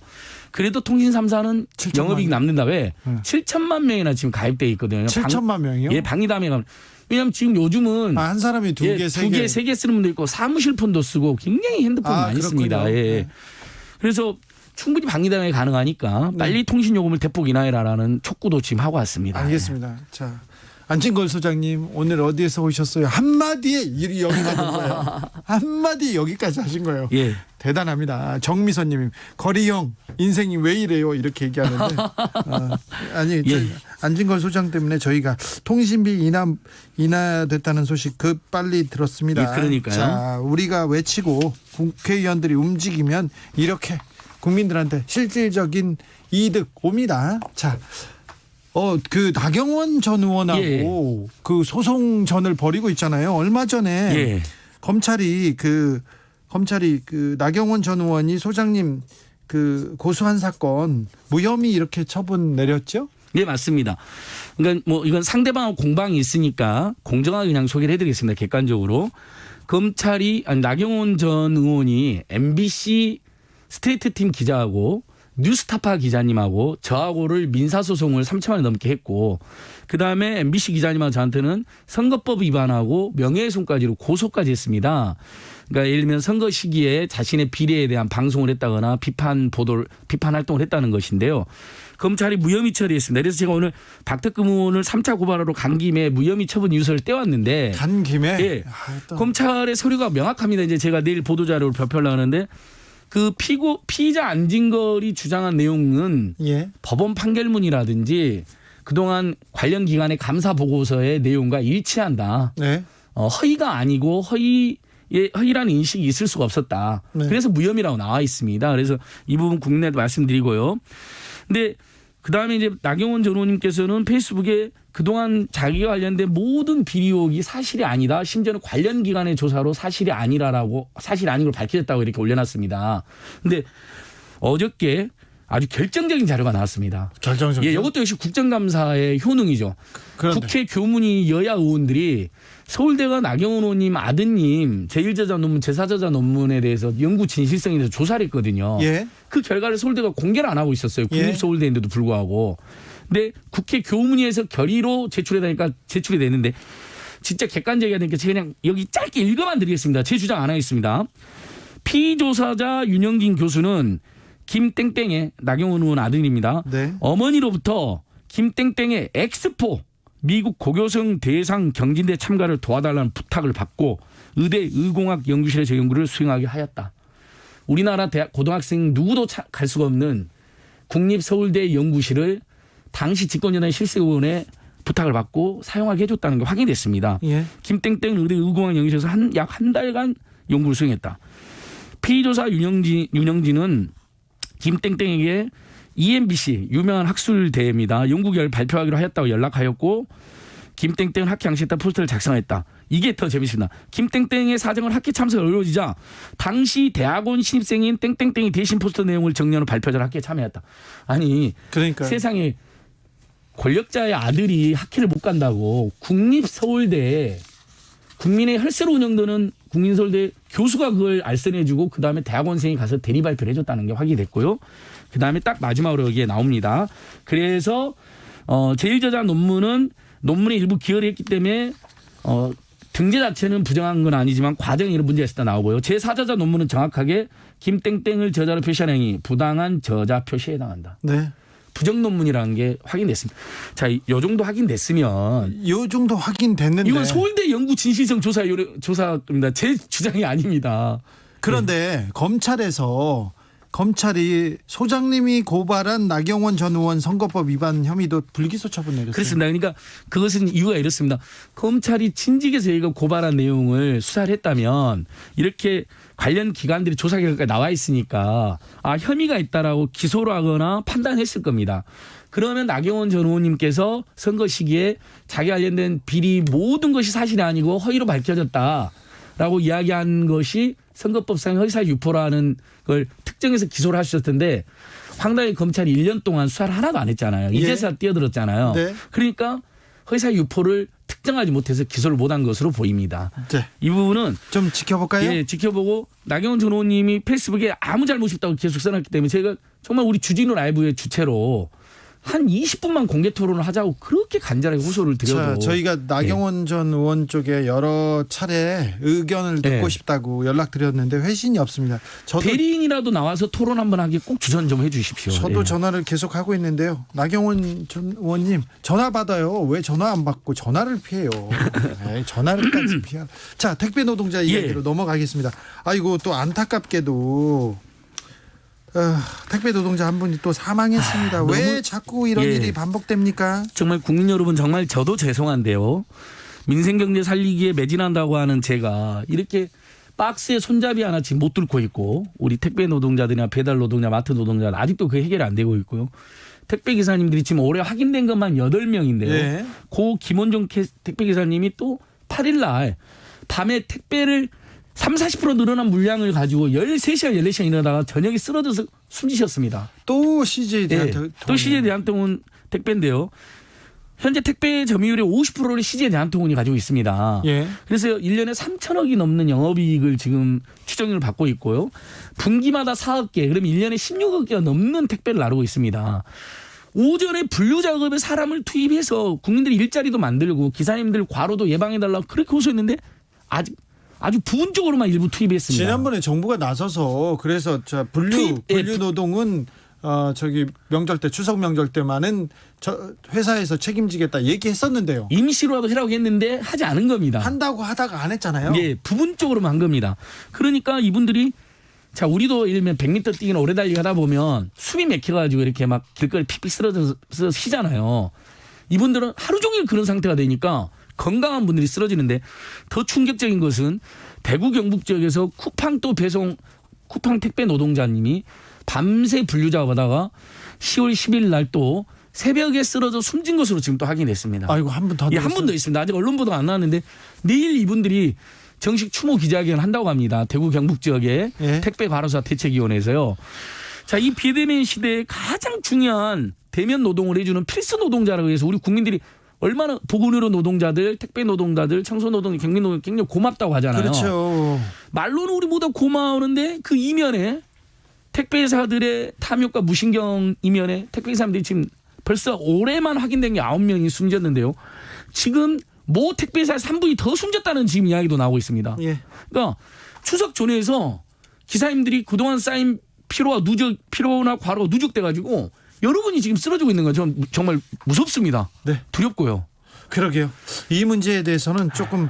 그래도 통신 3사는 7천만 영업이익 남는다. 왜? 네. 7천만 명이나 지금 가입돼 있거든요. 7천만 명이요? 예, 방위담에 가면. 왜냐하면 지금 요즘은 한 사람이 두 개, 세 개. 세 개 쓰는 분도 있고 사무실 폰도 쓰고 굉장히 핸드폰 많이 그렇군요. 씁니다. 예. 네. 그래서 충분히 방위담에 가능하니까 빨리 통신 요금을 대폭 인하해라라는 촉구도 지금 하고 왔습니다. 알겠습니다. 자, 안진걸 소장님 오늘 어디에서 오셨어요? 한마디에 일이 여기까지 온 거예요. 한마디에 여기까지 하신 거예요. 예. 대단합니다. 정미선님 거리형 인생이 왜 이래요? 이렇게 얘기하는데 아니 예. 안진걸 소장 때문에 저희가 통신비 인하됐다는 소식 빨리 들었습니다. 예, 그러니까요. 자, 우리가 외치고 국회의원들이 움직이면 이렇게 국민들한테 실질적인 이득 옵니다. 자. 그 나경원 전 의원하고 예. 그 소송전을 벌이고 있잖아요. 얼마 전에 예. 검찰이 그 나경원 전 의원이 소장님 그 고소한 사건 무혐의 이렇게 처분 내렸죠? 네, 맞습니다. 그러니까 뭐 이건 상대방하고 공방이 있으니까 공정하게 그냥 소개를 해드리겠습니다. 객관적으로. 나경원 전 의원이 MBC 스테이트 팀 기자하고 뉴스타파 기자님하고 저하고를 민사소송을 3천만 원 넘게 했고 그다음에 MBC 기자님하고 저한테는 선거법 위반하고 명예훼손까지로 고소까지 했습니다. 그러니까 예를 들면 선거 시기에 자신의 비리에 대한 방송을 했다거나 비판 활동을 했다는 것인데요. 검찰이 무혐의 처리했습니다. 그래서 제가 오늘 박특금 의원을 3차 고발하러 간 김에 무혐의 처분 유서를 떼왔는데 간 김에 예. 검찰의 서류가 명확합니다. 이제 제가 내일 보도자료를 발표하려고 하는데 그 피의자 안진걸이 주장한 내용은 예. 법원 판결문이라든지 그동안 관련 기관의 감사 보고서의 내용과 일치한다. 네. 허위가 아니고 허위라는 인식이 있을 수가 없었다. 네. 그래서 무혐의라고 나와 있습니다. 그래서 이 부분 국내에도 말씀드리고요. 근데 그다음에 이제 나경원 전 의원님께서는 페이스북에 그동안 자기와 관련된 모든 비리 의혹이 사실이 아니다. 심지어는 관련 기관의 조사로 사실이 아닌 걸 밝혀졌다고 이렇게 올려놨습니다. 근데 어저께 아주 결정적인 자료가 나왔습니다. 결정적인. 예, 이것도 역시 국정감사의 효능이죠. 그런데. 국회 교문위 여야 의원들이 서울대가 나경원 의원님 아드님 제1저자 논문, 제4저자 논문에 대해서 연구 진실성에 대해서 조사를 했거든요. 예. 그 결과를 서울대가 공개를 안 하고 있었어요. 예. 국립서울대인데도 불구하고. 근데 국회 교문위에서 결의로 제출해다니까 제출이 됐는데 진짜 객관적이어야 되니까 제가 그냥 여기 짧게 읽어만 드리겠습니다. 제 주장 안 하겠습니다. 피조사자 윤영진 교수는 김땡땡의 나경원 의원 아들입니다. 네. 어머니로부터 김땡땡의 엑스포 미국 고교생 대상 경진대 참가를 도와달라는 부탁을 받고 의대 의공학 연구실에서 연구를 수행하게 하였다. 우리나라 대학 고등학생 누구도 갈 수가 없는 국립서울대 연구실을 당시 집권여당 실세의원의 부탁을 받고 사용하게 해줬다는 게 확인됐습니다. 예. 김땡땡 의대 의공학 연구실에서 약 한 달간 연구를 수행했다. 피의조사 윤영진은 김땡땡에게 EMBC 유명한 학술대입니다. 연구 결과를 발표하기로 하였다고 연락하였고 김땡땡은 학회 양식했다 포스터를 작성했다. 이게 더 재밌습니다. 김땡땡의 사정을 학회 참석을 어려워지자 당시 대학원 신입생인 땡땡땡이 대신 포스터 내용을 정리하는 발표자를 학회에 참여했다. 아니 그러니까 세상에 권력자의 아들이 학회를 못 간다고 국립서울대 국민의 혈세로 운영되는 국민서울대 교수가 그걸 알선해주고 그다음에 대학원생이 가서 대리 발표를 해줬다는 게 확인됐고요. 그다음에 딱 마지막으로 여기에 나옵니다. 그래서 제1저자 논문의 일부 기여를 했기 때문에 등재 자체는 부정한 건 아니지만 과정에 이런 문제가 있었다 나오고요. 제4저자 논문은 정확하게 김땡땡을 저자로 표시한 행위 부당한 저자 표시에 해당한다. 네. 부정 논문이라는 게 확인됐습니다. 자, 이 정도 확인됐으면 요 정도 확인됐는데 이건 서울대 연구 진실성 조사입니다. 제 주장이 아닙니다. 그런데 검찰이 소장님이 고발한 나경원 전 의원 선거법 위반 혐의도 불기소 처분 내렸어요. 그렇습니다. 그러니까 그것은 이유가 이렇습니다. 검찰이 친직에서 저희가 고발한 내용을 수사를 했다면 이렇게 관련 기관들이 조사 결과가 나와 있으니까 혐의가 있다라고 기소를 하거나 판단했을 겁니다. 그러면 나경원 전 의원님께서 선거 시기에 자기 관련된 비리 모든 것이 사실이 아니고 허위로 밝혀졌다라고 이야기한 것이 선거법상 허위사실 유포라는 걸 특정해서 기소를 하셨을 텐데 황당히 검찰이 1년 동안 수사를 하나도 안 했잖아요. 이제서야 뛰어들었잖아요. 네. 그러니까 허위사실 유포를 특정하지 못해서 기소를 못한 것으로 보입니다. 네. 이 부분은 좀 지켜볼까요? 예, 지켜보고 나경원 전 의원님이 페이스북에 아무 잘못이 없다고 계속 써놨기 때문에 제가 정말 우리 주진우 라이브의 주체로 한 20분만 공개 토론을 하자고 그렇게 간절하게 호소를 드려도 저희가 나경원 전 의원 쪽에 여러 차례 의견을 듣고 예. 싶다고 연락드렸는데 회신이 없습니다. 저도 대리인이라도 나와서 토론 한번 하기 꼭 주선 좀 해주십시오. 저도 예. 전화를 계속 하고 있는데요. 나경원 전 의원님 전화 받아요. 왜 전화 안 받고 전화를 피해요? 에이, 전화를까지 피하. 자, 택배 노동자 이야기로 넘어가겠습니다. 아이고 또 안타깝게도 택배 노동자 한 분이 또 사망했습니다. 왜 너무 자꾸 이런 일이 반복됩니까? 정말 국민 여러분 정말 저도 죄송한데요. 민생경제 살리기에 매진한다고 하는 제가 이렇게 박스에 손잡이 하나씩 못 들고 있고 우리 택배 노동자들이나 배달 노동자, 마트 노동자 아직도 그 해결이 안 되고 있고요. 택배 기사님들이 지금 올해 확인된 것만 8명인데요. 예. 고 김원종 택배 기사님이 또 8일 날 밤에 택배를 30-40% 늘어난 물량을 가지고 13시간 14시간 일어나다가 저녁에 쓰러져서 숨지셨습니다. 또 CJ 대한통운. 또 CJ 대한통운 택배인데요. 현재 택배 점유율의 50%를 CJ 대한통운이 가지고 있습니다. 예. 그래서 1년에 3천억이 넘는 영업이익을 지금 추정률을 받고 있고요. 분기마다 4억 개, 그러면 1년에 16억 개가 넘는 택배를 나르고 있습니다. 오전에 분류 작업에 사람을 투입해서 국민들이 일자리도 만들고 기사님들 과로도 예방해달라고 그렇게 호소했는데 아주 부분적으로만 일부 투입했습니다. 지난번에 정부가 나서서 그래서 분류 노동은 명절 때 추석 명절 때만은 회사에서 책임지겠다 얘기했었는데요. 임시로라도 하라고 했는데 하지 않은 겁니다. 한다고 하다가 안 했잖아요. 예, 부분적으로만 한 겁니다. 그러니까 이분들이 자 우리도 예를 들면 100m 뛰기나 오래 달리기 하다 보면 숨이 막혀가지고 이렇게 막 길거리 픽픽 쓰러져서 쉬잖아요. 이분들은 하루 종일 그런 상태가 되니까 건강한 분들이 쓰러지는데 더 충격적인 것은 대구 경북 지역에서 쿠팡 택배 노동자님이 밤새 분류 작업하다가 10월 10일 날 또 새벽에 쓰러져 숨진 것으로 지금 또 확인됐습니다. 아이고 한 분 더. 예, 한 분 더 있습니다. 아직 언론 보도가 안 나왔는데 내일 이분들이 정식 추모 기자회견을 한다고 합니다. 대구 경북 지역의 예. 택배 과로사 대책위원회에서요. 자, 이 비대면 시대에 가장 중요한 대면 노동을 해주는 필수 노동자라고 해서 우리 국민들이 얼마나 보건의료 노동자들, 택배 노동자들, 청소 노동, 경비 노동 굉장히 고맙다고 하잖아요. 그렇죠. 말로는 우리 모두 고마우는데 그 이면에 택배사들의 탐욕과 무신경 이면에 택배사람들이 지금 벌써 올해만 확인된 게 9명이 숨졌는데요. 지금 모 택배사 3분이 더 숨졌다는 지금 이야기도 나오고 있습니다. 예. 그러니까 추석 전에서 기사님들이 그동안 쌓인 피로나 과로가 누적돼가지고 여러분이 지금 쓰러지고 있는 건 정말 무섭습니다. 네. 두렵고요. 그러게요. 이 문제에 대해서는 조금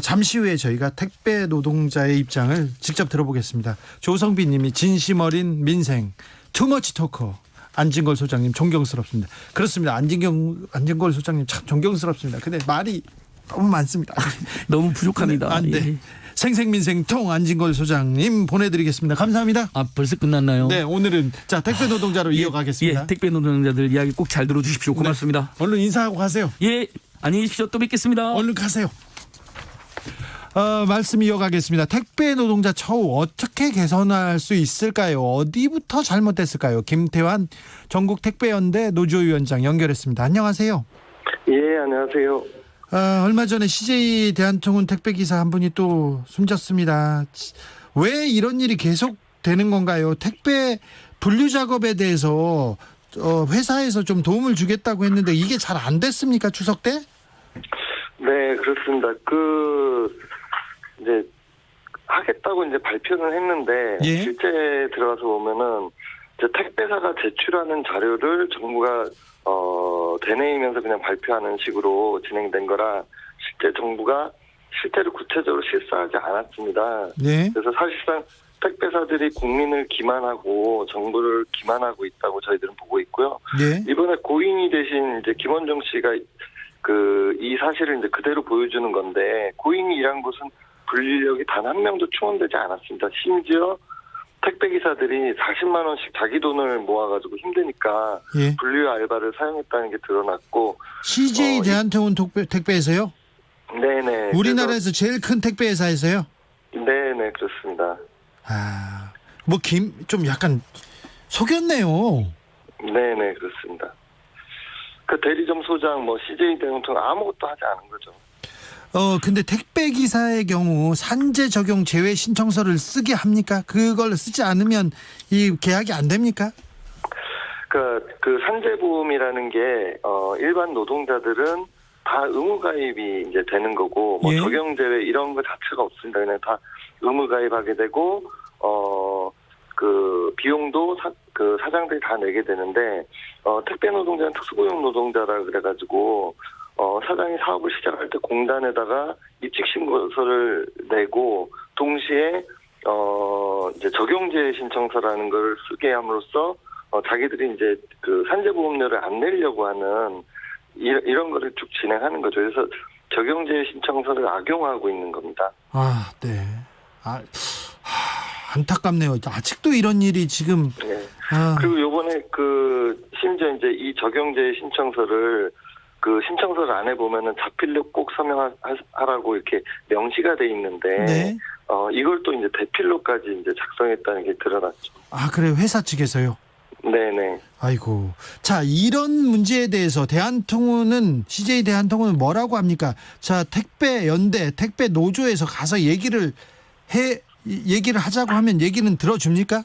잠시 후에 저희가 택배 노동자의 입장을 직접 들어보겠습니다. 조성빈 님이 진심 어린 민생 투머치 토커 안진걸 소장님 존경스럽습니다. 그렇습니다. 안진걸 소장님 참 존경스럽습니다. 근데 말이 너무 많습니다. 너무 부족합니다. 안 돼. 예. 생생민생통 안진걸 소장님 보내드리겠습니다. 감사합니다. 아, 벌써 끝났나요? 네, 오늘은 자 택배 노동자로 이어가겠습니다. 예, 택배 노동자들 이야기 꼭 잘 들어주십시오. 고맙습니다. 얼른 인사하고 가세요. 예, 안녕히 계십시오. 또 뵙겠습니다. 얼른 가세요. 말씀 이어가겠습니다. 택배 노동자 처우 어떻게 개선할 수 있을까요? 어디부터 잘못됐을까요? 김태환 전국 택배연대 노조위원장 연결했습니다. 안녕하세요. 예, 안녕하세요. 얼마 전에 CJ 대한통운 택배기사 한 분이 또 숨졌습니다. 왜 이런 일이 계속 되는 건가요? 택배 분류 작업에 대해서 회사에서 좀 도움을 주겠다고 했는데 이게 잘 안 됐습니까? 추석 때? 네, 그렇습니다. 이제 하겠다고 이제 발표는 했는데 예. 실제 들어가서 보면은 이제 택배사가 제출하는 자료를 정부가 되뇌이면서 그냥 발표하는 식으로 진행된 거라 실제 정부가 실제로 구체적으로 실사하지 않았습니다. 네. 그래서 사실상 택배사들이 국민을 기만하고 정부를 기만하고 있다고 저희들은 보고 있고요. 네. 이번에 고인이 되신 이제 김원정 씨가 이 사실을 이제 그대로 보여주는 건데 고인이 일한 곳은 분리력이 단 한 명도 충원되지 않았습니다. 심지어 택배 기사들이 40만 원씩 자기 돈을 모아가지고 힘드니까 예. 분류 알바를 사용했다는 게 드러났고 CJ 대한통운 택배에서요? 네네. 우리나라에서 제일 큰 택배 회사에서요? 네네 그렇습니다. 좀 약간 속였네요. 네네 그렇습니다. 그 대리점 소장 CJ 대한통운 아무것도 하지 않은 거죠. 근데 택배 기사의 경우 산재 적용 제외 신청서를 쓰게 합니까? 그걸 쓰지 않으면 이 계약이 안 됩니까? 그 산재보험이라는 게 일반 노동자들은 다 의무 가입이 이제 되는 거고 예. 적용 제외 이런 거 자체가 없습니다. 그냥 다 의무 가입하게 되고 그 비용도 사장들이 다 내게 되는데 택배 노동자는 특수고용 노동자라 그래가지고 사장이 사업을 시작할 때 공단에다가 입직신고서를 내고 동시에 이제 적용제 신청서라는 걸 쓰게 함으로써 자기들이 이제 그 산재보험료를 안 내려고 하는 이런 거를 쭉 진행하는 거죠. 그래서 적용제 신청서를 악용하고 있는 겁니다. 네. 안타깝네요. 아직도 이런 일이 지금. 네. 그리고 요번에 심지어 이제 이 적용제 신청서를 신청서를 안에 보면은 자필로 꼭 서명하라고 이렇게 명시가 돼 있는데, 네. 이걸 또 이제 대필로까지 이제 작성했다는 게 드러났죠. 그래요? 회사 측에서요? 네네. 아이고. 자, 이런 문제에 대해서 CJ 대한통운은 뭐라고 합니까? 자, 택배 연대, 택배 노조에서 가서 얘기를 하자고 하면 얘기는 들어줍니까?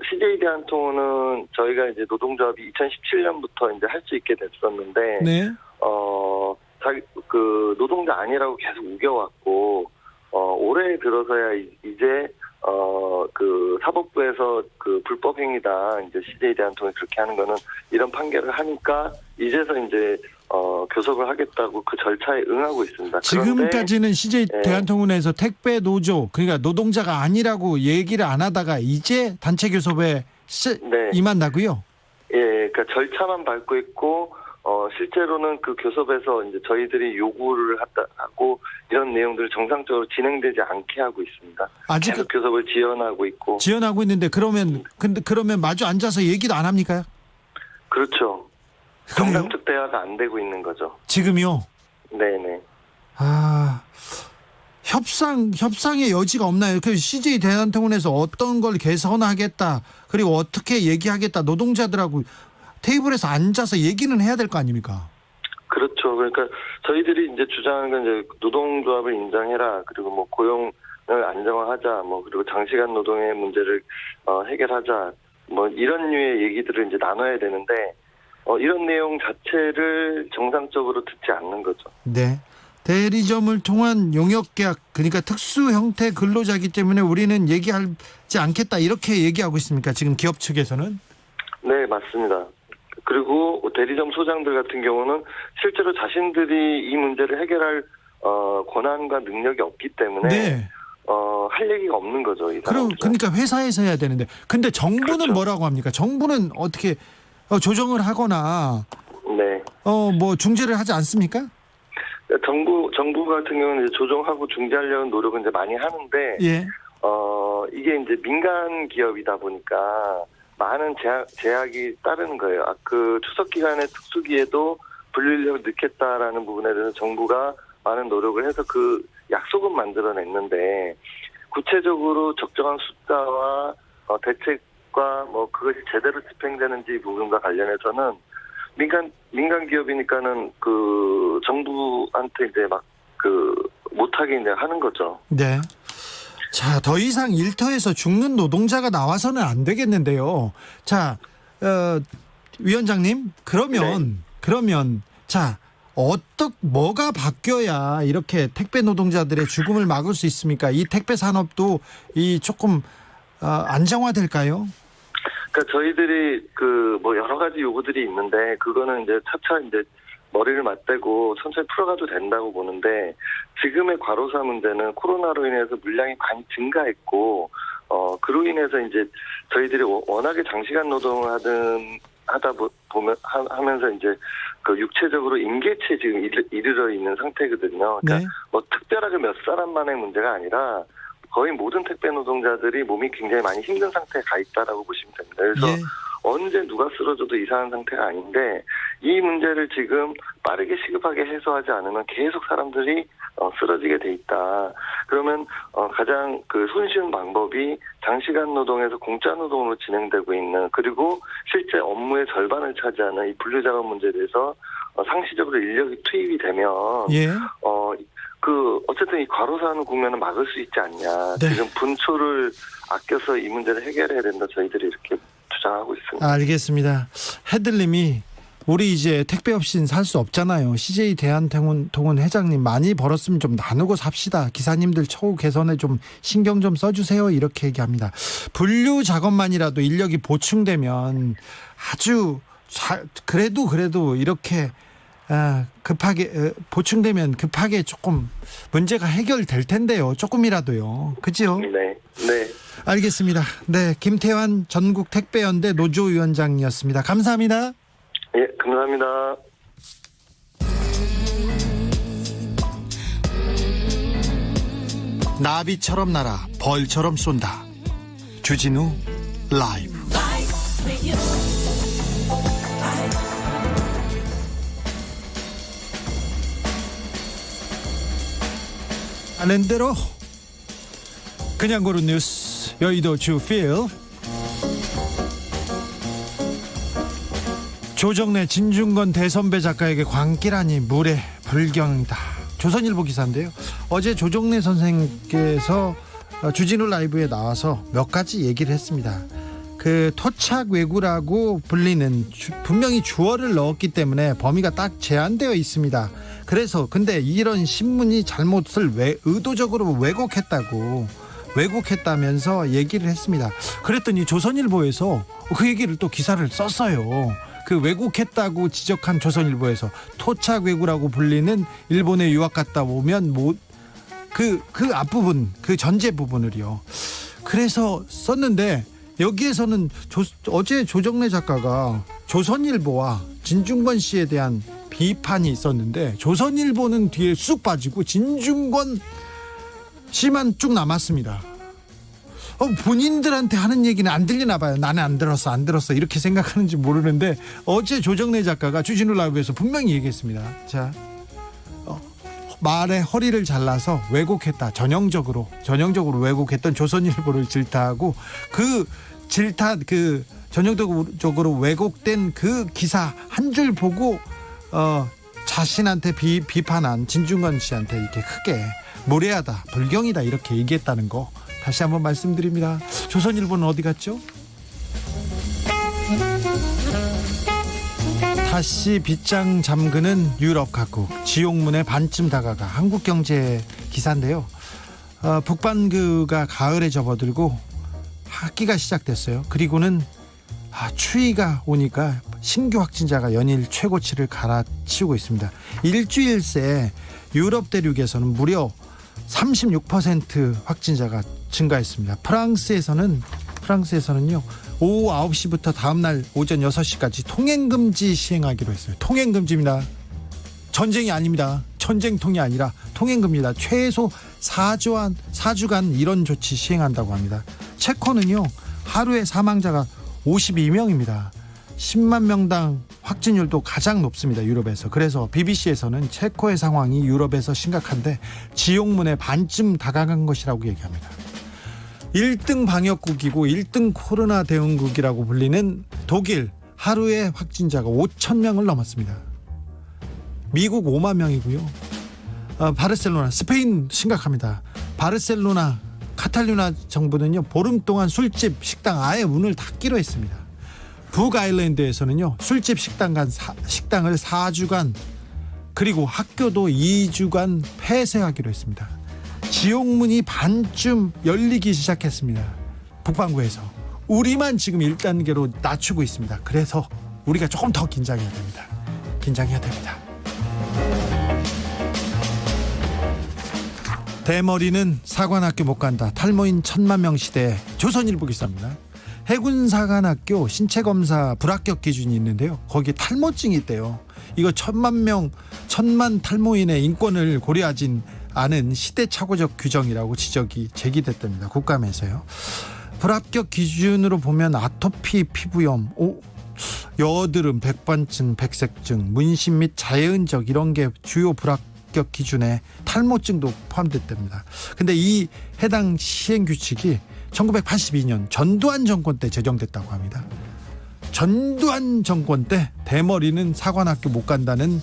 CJ 대한통운은 저희가 이제 노동조합이 2017년부터 이제 할 수 있게 됐었는데, 네. 노동자 아니라고 계속 우겨왔고, 올해 들어서야 이제, 사법부에서 불법 행위다, 이제 CJ 대한통운이 그렇게 하는 거는 이런 판결을 하니까, 이제서 이제, 교섭을 하겠다고 그 절차에 응하고 있습니다. 지금까지는 CJ 네. 대한통운에서 택배 노조, 그러니까 노동자가 아니라고 얘기를 안 하다가 이제 단체 교섭에 네. 임한다고요? 예, 그러니까 절차만 밟고 있고, 실제로는 그 교섭에서 이제 저희들이 요구를 하고 이런 내용들을 정상적으로 진행되지 않게 하고 있습니다. 아직 계속 교섭을 지연하고 있고. 지연하고 있는데 그러면 마주 앉아서 얘기도 안 합니까? 그렇죠. 그래요? 정상적 대화가 안 되고 있는 거죠. 지금요? 네네. 협상의 여지가 없나요? 그 CJ 대한통운에서 어떤 걸 개선하겠다, 그리고 어떻게 얘기하겠다, 노동자들하고 테이블에서 앉아서 얘기는 해야 될 거 아닙니까? 그렇죠. 그러니까 저희들이 이제 주장하는 건 이제 노동조합을 인정해라. 그리고 고용을 안정화하자. 그리고 장시간 노동의 문제를 해결하자. 이런 류의 얘기들을 이제 나눠야 되는데 이런 내용 자체를 정상적으로 듣지 않는 거죠. 네. 대리점을 통한 용역계약, 그러니까 특수 형태 근로자이기 때문에 우리는 얘기하지 않겠다, 이렇게 얘기하고 있습니까? 지금 기업 측에서는? 네, 맞습니다. 그리고 대리점 소장들 같은 경우는 실제로 자신들이 이 문제를 해결할 권한과 능력이 없기 때문에 네. 할 얘기가 없는 거죠. 이 사람들은. 그러니까 회사에서 해야 되는데 근데 정부는 그렇죠. 뭐라고 합니까? 정부는 어떻게 조정을 하거나 네. 뭐 중재를 하지 않습니까? 정부 같은 경우는 이제 조정하고 중재하려는 노력은 이제 많이 하는데 예. 이게 이제 민간 기업이다 보니까 많은 제약이 따르는 거예요. 그 추석 기간의 특수기에도 분류인력을 넣겠다라는 부분에 대해서 정부가 많은 노력을 해서 그 약속은 만들어냈는데 구체적으로 적정한 숫자와 대책과 뭐 그것이 제대로 집행되는지 부분과 관련해서는 민간 기업이니까는 그 정부한테 이제 막 못하게 이제 하는 거죠. 네. 자, 더 이상 일터에서 죽는 노동자가 나와서는 안 되겠는데요. 자, 위원장님, 그러면 자, 뭐가 바뀌어야 이렇게 택배 노동자들의 죽음을 막을 수 있습니까? 이 택배 산업도 조금 안정화될까요? 그러니까 저희들이 뭐 여러 가지 요구들이 있는데 그거는 이제 차차 이제 머리를 맞대고 천천히 풀어가도 된다고 보는데 지금의 과로사 문제는 코로나로 인해서 물량이 많이 증가했고 그로 인해서 이제 저희들이 워낙에 장시간 노동을 하면서 이제 그 육체적으로 임계치에 지금 이르러 있는 상태거든요. 그러니까 네. 뭐 특별하게 몇 사람만의 문제가 아니라 거의 모든 택배 노동자들이 몸이 굉장히 많이 힘든 상태에 가 있다라고 보시면 됩니다. 그래서 예. 언제 누가 쓰러져도 이상한 상태가 아닌데 이 문제를 지금 빠르게 시급하게 해소하지 않으면 계속 사람들이 쓰러지게 돼 있다. 그러면 가장 손쉬운 방법이 장시간 노동에서 공짜 노동으로 진행되고 있는 그리고 실제 업무의 절반을 차지하는 이 분류작업 문제에 대해서 상시적으로 인력이 투입이 되면 예. 어쨌든 이 과로사하는 국면을 막을 수 있지 않냐. 네. 지금 분초를 아껴서 이 문제를 해결해야 된다. 저희들이 이렇게 주장하고 있습니다. 알겠습니다. 헤들님이 우리 이제 택배 없이는 살 수 없잖아요. CJ 대한통운 회장님 많이 벌었으면 좀 나누고 삽시다. 기사님들 처우 개선에 좀 신경 좀 써주세요. 이렇게 얘기합니다. 분류 작업만이라도 인력이 보충되면 아주 그래도 이렇게 급하게 보충되면 급하게 조금 문제가 해결될 텐데요. 조금이라도요. 그죠? 네. 알겠습니다. 네, 김태환 전국 택배연대 노조위원장이었습니다. 감사합니다. 예, 감사합니다. 나비처럼 날아 벌처럼 쏜다. 주진우 라이브. 아는 대로 그냥 고른 뉴스 여의도 주필. 조정래 진중권 대선배 작가에게 광기라니 물의 불경이다. 조선일보 기사인데요. 어제 조정래 선생께서 주진우 라이브에 나와서 몇 가지 얘기를 했습니다. 그 토착 왜구라고 불리는 분명히 주어를 넣었기 때문에 범위가 딱 제한되어 있습니다. 그래서 근데 이런 신문이 잘못을 의도적으로 왜곡했다면서 얘기를 했습니다. 그랬더니 조선일보에서 그 얘기를 또 기사를 썼어요. 그 왜곡했다고 지적한 조선일보에서 토착 왜구라고 불리는 일본에 유학 갔다 오면 그 앞부분 그 전제 부분을요. 그래서 썼는데 여기에서는 어제 조정래 작가가 조선일보와 진중권 씨에 대한 비판이 있었는데 조선일보는 뒤에 쑥 빠지고 진중권 씨만 쭉 남았습니다. 본인들한테 하는 얘기는 안 들리나 봐요. 나는 안 들었어 이렇게 생각하는지 모르는데 어제 조정래 작가가 주진우 라이브에서 분명히 얘기했습니다. 자, 말의 허리를 잘라서 왜곡했다. 전형적으로 왜곡했던 조선일보를 질타하고 그 전형적으로 왜곡된 그 기사 한 줄 보고 자신한테 비판한 진중권 씨한테 이렇게 크게 무례하다, 불경이다 이렇게 얘기했다는 거 다시 한번 말씀드립니다. 조선일보는 어디 갔죠? 다시 빗장 잠그는 유럽 각국, 지옥문에 반쯤 다가가. 한국경제 기사인데요. 북반구가 가을에 접어들고 학기가 시작됐어요. 그리고는 추위가 오니까 신규 확진자가 연일 최고치를 갈아치우고 있습니다. 일주일 새 유럽 대륙에서는 무려 36% 확진자가 증가했습니다. 프랑스에서는요 오후 9시부터 다음날 오전 6시까지 통행금지 시행하기로 했어요. 통행금지입니다. 전쟁이 아닙니다. 전쟁통이 아니라 통행금지입니다. 최소 4주간 이런 조치 시행한다고 합니다. 체코는요 하루에 사망자가 52명입니다. 10만 명당 확진율도 가장 높습니다. 유럽에서. 그래서 BBC에서는 체코의 상황이 유럽에서 심각한데 지옥문에 반쯤 다가간 것이라고 얘기합니다. 1등 방역국이고 1등 코로나 대응국이라고 불리는 독일, 하루에 확진자가 5천 명을 넘었습니다. 미국 5만 명이고요. 바르셀로나, 스페인 심각합니다. 바르셀로나, 카탈루냐 정부는요 보름 동안 술집, 식당 아예 문을 닫기로 했습니다. 북아일랜드에서는요 술집, 식당을 4주간 그리고 학교도 2주간 폐쇄하기로 했습니다. 지옥문이 반쯤 열리기 시작했습니다. 북반구에서. 우리만 지금 1단계로 낮추고 있습니다. 그래서 우리가 조금 더 긴장해야 됩니다. 긴장해야 됩니다. 대머리는 사관학교 못 간다. 탈모인 1000만 명 시대에 조선일보 기사입니다. 해군사관학교 신체검사 불합격 기준이 있는데요. 거기에 탈모증이 있대요. 이거 1000만 탈모인의 인권을 고려하진 않은 시대착오적 규정이라고 지적이 제기됐답니다. 국감에서요. 불합격 기준으로 보면 아토피 피부염, 여드름, 백반증, 백색증, 문신 및 자연적 이런 게 주요 불합격 기준에 탈모증도 포함됐답니다. 근데 이 해당 시행 규칙이 1982년 전두환 정권 때 제정됐다고 합니다. 전두환 정권 때 대머리는 사관학교 못 간다는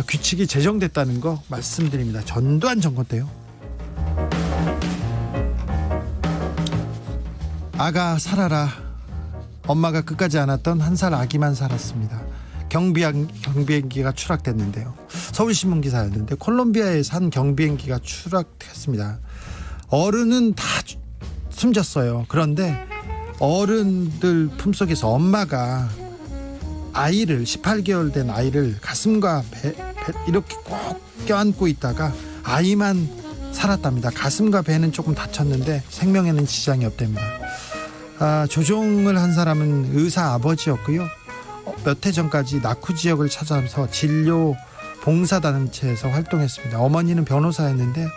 규칙이 제정됐다는 거 말씀드립니다. 전두환 정권 때요. 아가 살아라. 엄마가 끝까지 안았던 한 살 아기만 살았습니다. 경비행기가 추락됐는데요. 서울신문 기사였는데 콜롬비아에 산 경비행기가 추락했습니다. 어른은 다 숨졌어요. 그런데 어른들 품속에서 엄마가 아이를 18개월 된 아이를 가슴과 배 이렇게 꼭 껴안고 있다가 아이만 살았답니다. 가슴과 배는 조금 다쳤는데 생명에는 지장이 없답니다. 조종을 한 사람은 의사 아버지였고요. 몇 해 전까지 낙후 지역을 찾아서 진료 봉사단체에서 활동했습니다. 어머니는 변호사였는데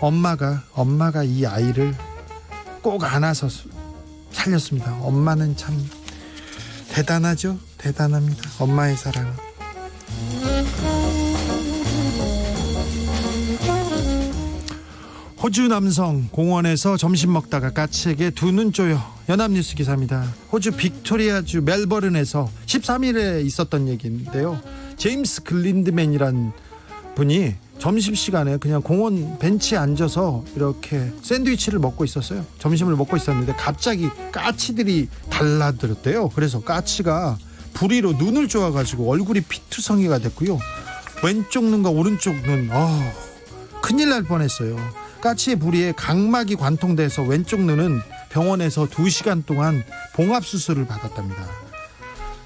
엄마가 이 아이를 꼭 안아서 살렸습니다. 엄마는 참 대단하죠. 대단합니다. 엄마의 사랑. 호주 남성 공원에서 점심 먹다가 까치에게 두 눈 쪼여. 연합뉴스 기사입니다. 호주 빅토리아주 멜버른에서 13일에 있었던 얘기인데요. 제임스 글린드맨이란 분이 점심시간에 그냥 공원 벤치에 앉아서 이렇게 샌드위치를 먹고 있었어요. 점심을 먹고 있었는데 갑자기 까치들이 달라들었대요. 그래서 까치가 부리로 눈을 쪼아가지고 얼굴이 피투성이가 됐고요. 왼쪽 눈과 오른쪽 눈 큰일 날 뻔했어요. 까치의 부리에 각막이 관통돼서 왼쪽 눈은 병원에서 2시간 동안 봉합수술을 받았답니다.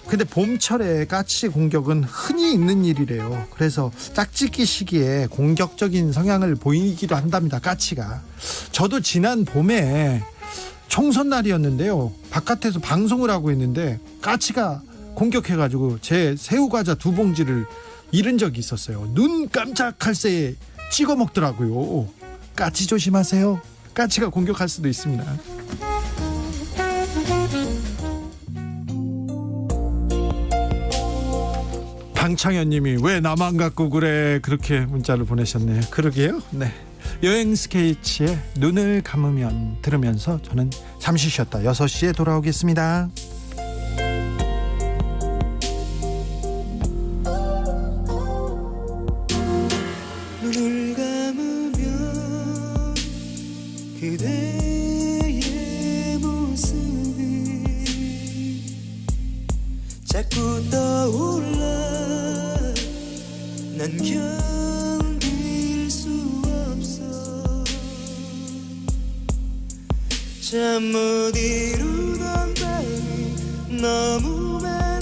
근데 봄철에 까치 공격은 흔히 있는 일이래요. 그래서 짝짓기 시기에 공격적인 성향을 보이기도 한답니다. 까치가. 저도 지난 봄에 총선 날이었는데요. 바깥에서 방송을 하고 있는데 까치가 공격해가지고 제 새우과자 2봉지를 잃은 적이 있었어요. 눈 깜짝할 새에 찍어 먹더라고요. 까치 조심하세요. 까치가 공격할 수도 있습니다. 방창현님이 왜 나만 갖고 그래 그렇게 문자를 보내셨네요. 그러게요. 네. 여행 스케치의 눈을 감으면 들으면서 저는 잠시 쉬었다 6시에 돌아오겠습니다. 눈을 감으면 그대의 모습이 자꾸 떠올라 난 견딜 수 없어 잠 못 이루던 밤이 너무 많아